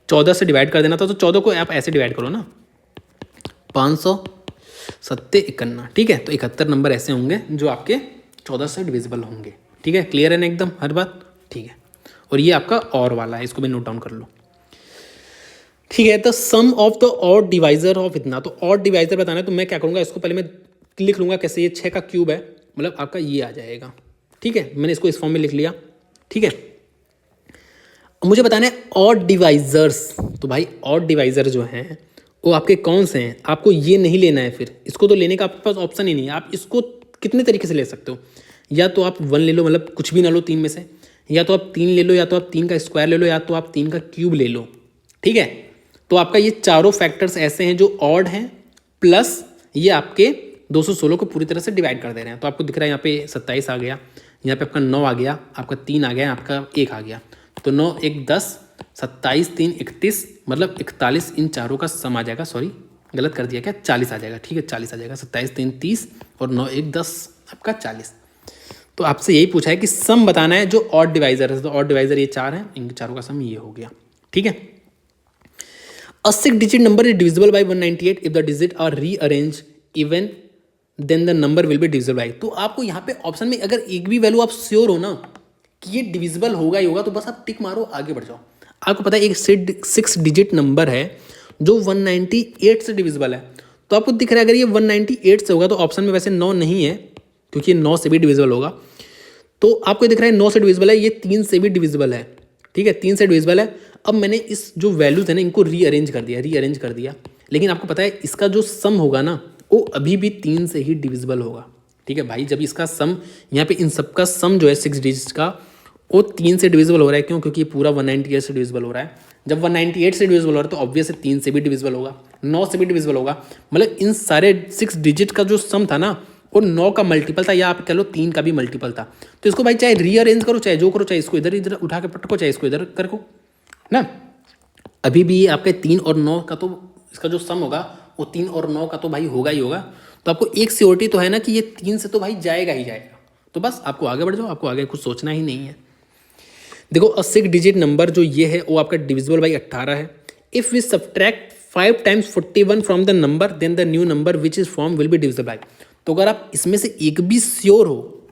14 से डिवाइड कर देना था। तो 14 को आप ऐसे डिवाइड करो ना, 551। ठीक है, तो 71 नंबर ऐसे होंगे जो आपके 14 से डिविजिबल होंगे। ठीक है, क्लियर है ना एकदम हर बात? ठीक है, और ये आपका और वाला है, इसको भी नोट डाउन कर लो। ठीक है, the sum of the odd divisor of इतना, तो ऑड डिवाइजर बताना है तो मैं क्या करूँगा, इसको पहले मैं लिख लूँगा कैसे, ये 6 का क्यूब है, मतलब आपका ये आ जाएगा। ठीक है, मैंने इसको इस फॉर्म में लिख लिया। ठीक है, मुझे बताना है ऑड डिवाइजर्स, तो भाई ऑड डिवाइजर जो हैं वो आपके कौन से हैं, आपको ये नहीं लेना है, फिर इसको तो लेने का आपके पास ऑप्शन ही नहीं है। आप इसको कितने तरीके से ले सकते हो, या तो आप 1 ले लो, मतलब कुछ भी ना लो 3 में से, या तो आप 3 ले लो, या तो आप 3 का स्क्वायर ले लो, या तो आप 3 का क्यूब ले लो। ठीक है, तो आपका ये चारों फैक्टर्स ऐसे हैं जो ऑड हैं, प्लस ये आपके 216 को पूरी तरह से डिवाइड कर दे रहे हैं। तो आपको दिख रहा है यहाँ पे 27 आ गया, यहाँ पे आपका 9 आ गया, आपका 3 आ गया, आपका 1 आ गया, तो 9 1 10, 27 3 31, मतलब 41 इन चारों का सम आ जाएगा। सॉरी गलत कर दिया क्या, 40 आ जाएगा। ठीक है, 40 आ जाएगा, 27 3 30 और 9 1 10 आपका 40। तो आपसे यही पूछा है कि सम बताना है जो ऑड डिवाइजर है, तो ऑड डिवाइजर ये 4 है, इन चारों का सम ये हो गया। ठीक है, A 6-digit number is divisible by 198 if the digits are rearranged even then the number will be divisible by। तो आपको यहाँ पे ऑप्शन में अगर एक भी वैल्यू आप श्योर हो ना कि ये डिविजिबल होगा ही होगा, तो बस आप टिक मारो, आगे बढ़ जाओ। आपको पता है एक 6 डिजिट नंबर है जो 198 से डिविजिबल है, तो आपको दिख रहा है अगर ये 198 से होगा तो ऑप्शन में वैसे 9 नहीं है, क्योंकि ये 9 से भी डिविजिबल होगा। तो आपको दिख रहा है 9 से डिविजिबल है, ये 3 से भी डिविजिबल है। ठीक है, 3 से डिविजिबल है। अब मैंने इस जो वैल्यूज है ना इनको रीअरेंज कर दिया, लेकिन आपको पता है इसका जो सम होगा ना वो अभी भी 3 से ही डिविजिबल होगा। ठीक है भाई, जब इसका सम यहाँ पे इन सब का सम जो है 6 डिजिट्स का वो 3 से डिविजिबल हो रहा है, क्यों? क्योंकि ये पूरा 198 से डिविजिबल हो रहा है। जब 198 से डिविजिबल हो रहा है तो ऑब्वियस 3 से भी डिविजिबल होगा, 9 से भी डिविजिबल होगा, मतलब इन सारे 6 डिजिट का जो सम था ना वो 9 का मल्टीपल था, या आप कह लो 3 का भी मल्टीपल था। तो इसको भाई चाहे रीअरेंज करो, चाहे जो करो, चाहे इसको इधर इधर उठा के पटको, चाहे इसको इधर करो ना, अभी भी ये आपके 3 और 9 का तो इसका जो सम होगा वो 3 और 9 का तो भाई होगा ही होगा। तो आपको एक सियोरिटी तो है ना कि ये 3 से तो भाई जाएगा ही जाएगा। तो बस आपको आगे बढ़ जाओ, आपको आगे कुछ सोचना ही नहीं है। देखो 6 डिजिट नंबर जो ये है वो आपका डिविजिबल बाई 18 है। If we subtract 5 times 41 from the number then the new number which is form will be divisible by. तो अगर आप इसमें से एक भी श्योर हो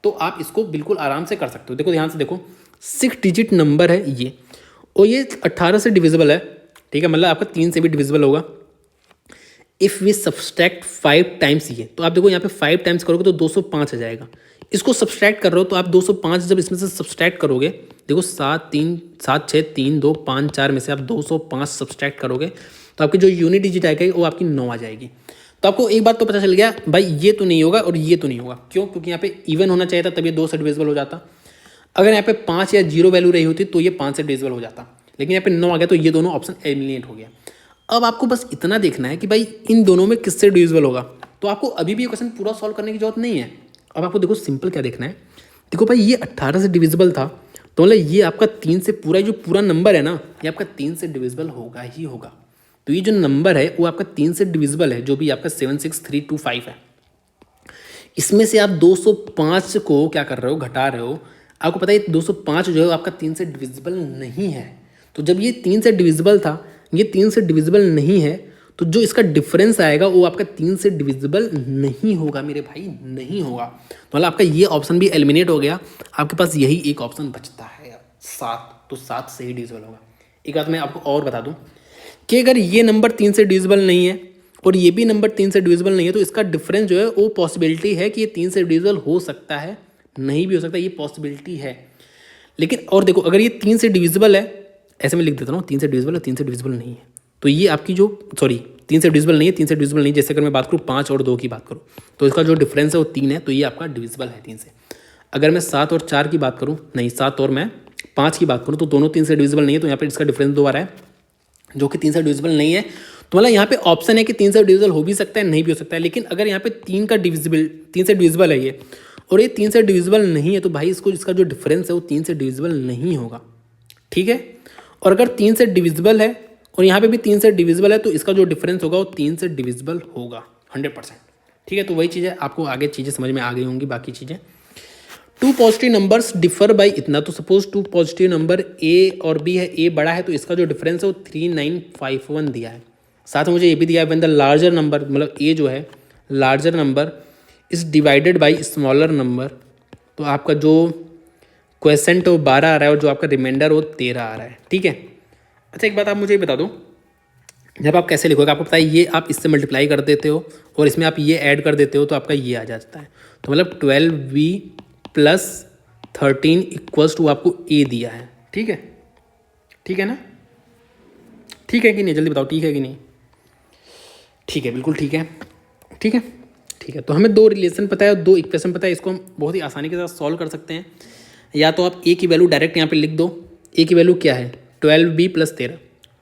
तो आप इसको बिल्कुल आराम से कर सकते हो। देखो ध्यान से देखो, 6 डिजिट नंबर है ये, और ये 18 से डिविजिबल है। ठीक है, मतलब आपका 3 से भी डिविजिबल होगा। इफ़ वी सब्सट्रैक्ट 5 टाइम्स ये, तो आप देखो यहाँ पे 5 टाइम्स करोगे तो 205 आ जाएगा। इसको सब्सट्रैक्ट कर रहे हो तो आप 205 जब इसमें से सब्सट्रैक्ट करोगे, देखो 7 6 3 2 5 4 में से आप 205 सब्सट्रैक्ट करोगे तो आपकी जो यूनिट डिजिट आएगी वो आपकी 9 आ जाएगी। तो आपको एक बात तो पता चल गया भाई, ये तो नहीं होगा और ये तो नहीं होगा। क्यों? क्योंकि यहाँ पे इवन होना चाहिए था तब ये 2 से डिविजिबल हो जाता। अगर यहाँ पे 5 या 0 वैल्यू रही होती तो ये 5 से डिविजिबल हो जाता, लेकिन यहाँ पे 9 आ गया तो ये दोनों ऑप्शन एलिमिनेट हो गया। अब आपको बस इतना देखना है कि भाई इन दोनों में किससे डिविजिबल होगा। तो आपको अभी भी ये क्वेश्चन पूरा सॉल्व करने की जरूरत नहीं है। अब आपको देखो सिंपल क्या देखना है, देखो भाई ये 18 से डिविजिबल था तो मतलब ये आपका 3 से पूरा जो पूरा नंबर है ना ये आपका 3 से डिविजिबल होगा ही होगा। तो ये जो नंबर है वो आपका 3 से डिविजिबल है, जो भी आपका 76325 है। इसमें से आप 205 को क्या कर रहे हो, घटा रहे हो। आपको पता है 205 जो है आपका 3 से डिविजिबल नहीं है। तो जब ये 3 से डिविजिबल था, ये 3 से डिविजिबल नहीं है, तो जो इसका डिफरेंस आएगा वो आपका 3 से डिविजिबल नहीं होगा मेरे भाई, नहीं होगा। तो मतलब आपका ये ऑप्शन भी एलिमिनेट हो गया। आपके पास यही एक ऑप्शन बचता है 7, तो 7 से ही डिविजिबल होगा। एक बात मैं आपको और बता दूं कि अगर ये नंबर 3 से डिविजिबल नहीं है और ये भी नंबर 3 से डिविजिबल नहीं है, तो इसका डिफरेंस जो है वो पॉसिबिलिटी है कि ये 3 से डिविजिबल हो सकता है, नहीं भी हो सकता, ये पॉसिबिलिटी है। लेकिन और देखो, अगर ये 3 से डिविजिबल है, ऐसे मैं लिख देता हूँ 3 से डिविजिबल है, 3 से डिविजिबल नहीं है, तो ये आपकी जो 3 से डिविजिबल नहीं है, 3 से डिविजिबल नहीं, जैसे अगर मैं बात करूँ 5 और 2 की बात करूँ, तो इसका जो डिफरेंस है वो 3 है, तो ये आपका डिविजिबल है 3 से। अगर मैं 7 और 4 की बात करूँ, नहीं 7 और मैं 5 की बात करूँ, तो दोनों 3 से डिविजिबल नहीं है, तो यहाँ पर इसका डिफरेंस 2 आ रहा है, जो कि 3 से डिविजिबल नहीं है। तो मतलब यहाँ पे ऑप्शन है कि 3 से डिविजिबल हो भी सकता है, नहीं भी हो सकता है। लेकिन अगर यहाँ पे 3 से डिविजिबल है ये, और ये 3 से डिविजिबल नहीं है, तो भाई इसका जो डिफरेंस है वो 3 से डिविजिबल नहीं होगा, ठीक है। और अगर 3 से डिविजिबल है और यहाँ पे भी 3 से डिविजिबल है, तो इसका जो डिफरेंस होगा वो 3 से डिविजिबल होगा 100%, ठीक है। तो वही चीज़ है, आपको आगे चीज़ें समझ में आ गई होंगी बाकी चीज़ें। 2 पॉजिटिव नंबर्स डिफर बाई इतना, तो सपोज 2 पॉजिटिव नंबर ए और बी है, ए बड़ा है तो इसका जो डिफरेंस है वो 3951 दिया है। साथ में मुझे ये भी दिया है व्हेन द लार्जर नंबर, मतलब ए जो है larger number is divided by smaller number, तो आपका जो क्वेश्चन तो 12 आ रहा है और जो आपका रिमाइंडर वो 13 आ रहा है, ठीक है। अच्छा एक बात आप मुझे बता दो, जब आप कैसे लिखोगे, आपको पता है ये आप इससे मल्टीप्लाई कर देते हो और इसमें आप ये ऐड कर देते हो, तो आपका ये आ जाता है। तो मतलब 12v प्लस 13 इक्वल्स टू आपको ए दिया है, ठीक है, ठीक है ना, ठीक है कि नहीं, जल्दी बताओ, ठीक है कि नहीं, ठीक है, बिल्कुल ठीक है, ठीक है, ठीक है। तो हमें 2 रिलेशन पता है और 2 इक्वेशन पता है, इसको हम बहुत ही आसानी के साथ सॉल्व कर सकते हैं। या तो आप ए की वैल्यू डायरेक्ट यहाँ पे लिख दो, ए की वैल्यू क्या है 12b प्लस 13,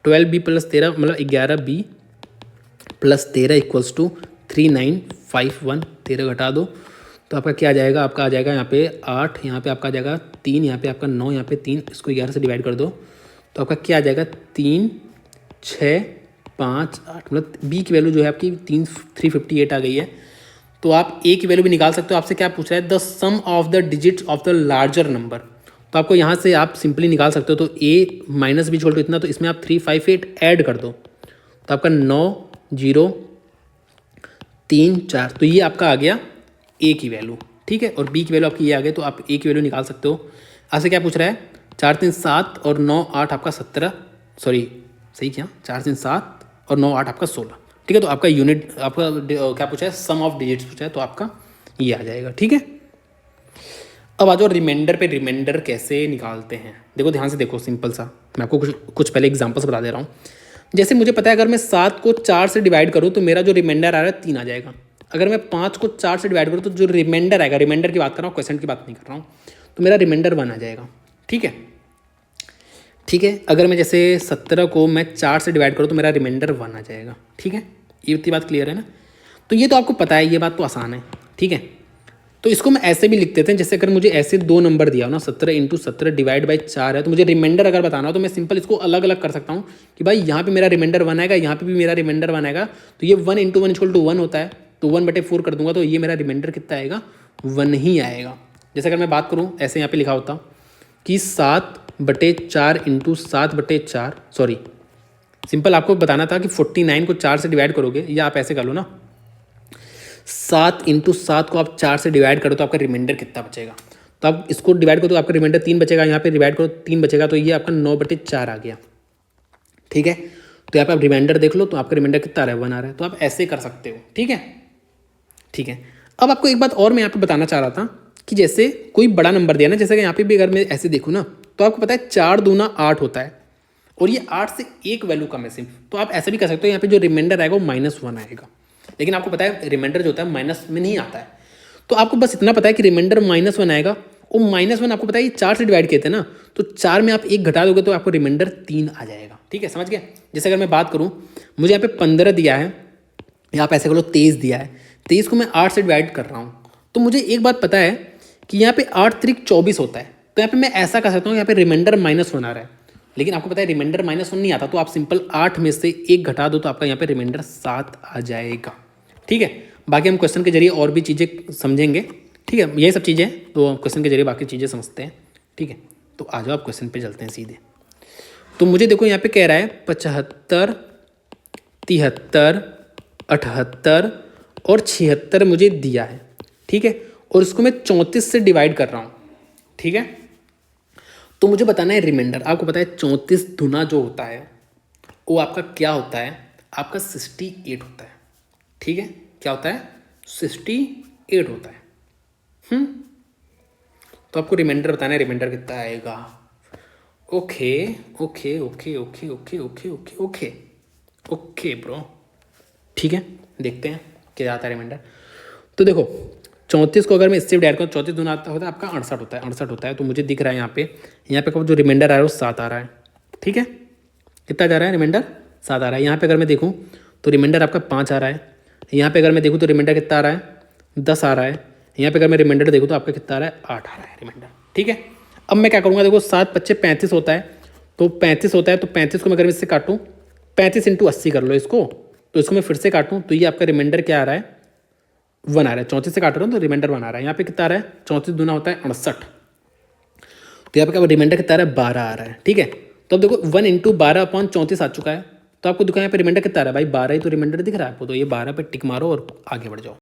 12b प्लस 13 मतलब 11b प्लस 13 इक्वल्स टू 3951, 13 घटा दो तो आपका क्या आ जाएगा, आपका आ जाएगा यहाँ पे 8, यहाँ पे आपका आ जाएगा 3, यहाँ पे आपका 9, यहाँ पे 3, इसको 11 से डिवाइड कर दो तो आपका क्या आ जाएगा 3 6 5 8, मतलब बी की वैल्यू जो है आपकी 358 आ गई है। तो आप ए की वैल्यू भी निकाल सकते हो। आपसे क्या पूछ रहा है, the sum of the digits of the larger number, तो आपको यहाँ से आप सिंपली निकाल सकते हो। तो ए माइनस बी छोड़ दो इतना, तो इसमें आप 358 ऐड कर दो तो आपका 9 0 3 4, तो ये आपका आ गया ए की वैल्यू, ठीक है। और बी की वैल्यू आपकी ये आ गई, तो आप ए की वैल्यू निकाल सकते हो। आपसे क्या पूछ रहा है 4 3 7 और 9 8 आपका 17, सॉरी सही क्या, 4 3 7 और 9 8 आपका 16, ठीक है। तो आपका यूनिट आपका क्या पूछा है, सम ऑफ डिजिट्स पूछा है, तो आपका ये आ जाएगा, ठीक है। अब आ जाओ रिमाइंडर पे, रिमाइंडर कैसे निकालते हैं। देखो ध्यान से देखो, सिंपल सा, मैं आपको कुछ पहले एग्जांपल्स बता दे रहा हूँ। जैसे मुझे पता है अगर मैं 7 को 4 से डिवाइड करूँ तो मेरा जो रिमाइंडर आ रहा है 3 आ जाएगा। अगर मैं 5 को 4 से डिवाइड करूँ तो जो रिमाइंडर आएगा, रिमाइंडर की बात कर रहा हूँ, क्वेश्चन की बात नहीं कर रहा हूँ, तो मेरा रिमाइंडर 1 आ जाएगा, ठीक है, ठीक है। अगर मैं जैसे 17 को मैं 4 से डिवाइड करूँ तो मेरा रिमाइंडर 1 आ जाएगा, ठीक है। ये इतनी बात क्लियर है ना। तो ये तो आपको पता है, ये बात तो आसान है, ठीक है। तो इसको मैं ऐसे भी लिख देते हैं, जैसे अगर मुझे ऐसे 2 नंबर दिया हो ना, 17 इंटू 17 डिवाइड बाई 4 है, तो मुझे रिमाइंडर अगर बताना हो तो मैं सिंपल इसको अलग अलग कर सकता हूँ कि भाई यहाँ पे मेरा रिमाइंडर 1 आएगा, यहाँ पे भी मेरा रिमाइंडर 1 आएगा, तो ये 1 इंटू 1 इक्वल टू 1 होता है, तो 1/4 कर दूंगा तो ये मेरा रिमाइंडर कितना आएगा, 1 ही आएगा। जैसे अगर मैं बात करूँ, ऐसे यहाँ पे लिखा होता कि 7/4 इंटू 7/4, सॉरी सिंपल आपको बताना था कि 49 को 4 से डिवाइड करोगे, या आप ऐसे कर लो ना, 7 इंटू 7 को आप 4 से डिवाइड करो तो आपका रिमाइंडर कितना बचेगा। तो आप इसको डिवाइड करो तो आपका रिमाइंडर 3 बचेगा, यहाँ पे डिवाइड करो 3 बचेगा, तो ये आपका 9/4 आ गया, ठीक है। तो यहाँ पे आप रिमाइंडर देख लो, तो आपका रिमाइंडर कितना आ रहा है, 1 आ रहा है। तो आप ऐसे कर सकते हो, ठीक है, ठीक है। अब आपको एक बात और मैं यहाँ पे बताना चाह रहा था कि जैसे कोई बड़ा नंबर दिया ना, जैसे कि यहाँ पे भी अगर मैं ऐसे देखूँ ना, तो आपको पता है 4 दूना 8 होता है और ये 8 से एक वैल्यू कम है सिर्फ, तो आप ऐसे भी कर सकते हो। यहाँ पे जो रिमाइंडर आएगा वो -1 आएगा, लेकिन आपको पता है रिमाइंडर जो होता है माइनस में नहीं आता है। तो आपको बस इतना पता है कि रिमाइंडर -1 आएगा, और -1 आपको पता है ये 4 से डिवाइड किए थे ना, तो 4 में आप 1 घटा दोगे तो आपको रिमाइंडर 3 आ जाएगा, ठीक है, समझ गए। जैसे अगर मैं बात करूँ, मुझे यहाँ पे 15 दिया है, या आप ऐसे करो 23 दिया है, 23 को मैं 8 से डिवाइड कर रहा हूँ, तो मुझे एक बात पता है कि यहाँ पे 8 3 24 होता है, तो यहाँ पे मैं ऐसा कर सकता हूँ, यहाँ पे रिमाइंडर -1 आ रहा है, लेकिन आपको पता है रिमाइंडर -1 नहीं आता, तो आप सिंपल 8 में से 1 घटा दो तो आपका यहाँ पे रिमाइंडर 7 आ जाएगा, ठीक है। बाकी हम क्वेश्चन के जरिए और भी चीज़ें समझेंगे, ठीक है, यही सब चीज़ें तो क्वेश्चन के जरिए बाकी चीज़ें समझते हैं, ठीक है। तो आ जाओ आप क्वेश्चन पे चलते हैं सीधे। तो मुझे देखो यहाँ पे कह रहा है 75 73 78 और 76 मुझे दिया है, ठीक है, और इसको मैं 34 से डिवाइड कर रहा हूँ, ठीक है। तो मुझे बताना है रिमाइंडर। आपको पता है 34 गुना जो होता है वो आपका क्या होता है, आपका 68 होता है, ठीक है, क्या होता है 68 होता है। तो आपको रिमाइंडर बताना है, रिमाइंडर कितना आएगा। Okay okay okay okay okay okay okay okay okay bro, ठीक है, देखते हैं क्या आता है रिमाइंडर। तो देखो 34 को अगर मैं इससे डिवाइड करूँ, 34 दूना आता होता है आपका 68 होता है, 68 होता है। तो मुझे दिख रहा है यहाँ पे जो रिमाइंडर आ रहा है वो 7 आ रहा है, ठीक है। कितना जा रहा है रिमाइंडर, 7 आ रहा है। यहाँ पे अगर मैं देखूँ तो रिमाइंडर आपका 5 आ रहा है। यहाँ पे अगर मैं देखूँ तो रिमाइंडर कितना आ रहा है, 10 आ रहा है। यहाँ पे अगर मैं रिमाइंडर देखूँ तो आपका कितना आ रहा है, 8 आ रहा है रिमाइंडर, ठीक है। अब मैं क्या करूँगा, देखो 7 पच्चे 35 होता है, तो 35 होता है, तो 35 को मैं अगर इससे काटूँ, 35 इंटू 80 कर लो इसको, तो इसको मैं फिर से काटूँ तो ये आपका रिमाइंडर क्या आ रहा है, 1 आ रहा है। 34 से काट रहा हूँ तो रिमाइंडर 1 आ रहा है। यहाँ पे कितना आ रहा है, 34 दूना होता है 68, तो यहाँ पे क्या रिमाइंडर कितना आ रहा है, 12 आ रहा है, ठीक है। तो अब देखो 1 इंटू 12/34 आ चुका है, तो आपको दिखा यहाँ पे रिमाइंडर कितना आ रहा है भाई, 12 ही तो रिमाइंडर दिख रहा है आपको। तो ये 12 पे टिक मारो और आगे बढ़ जाओ।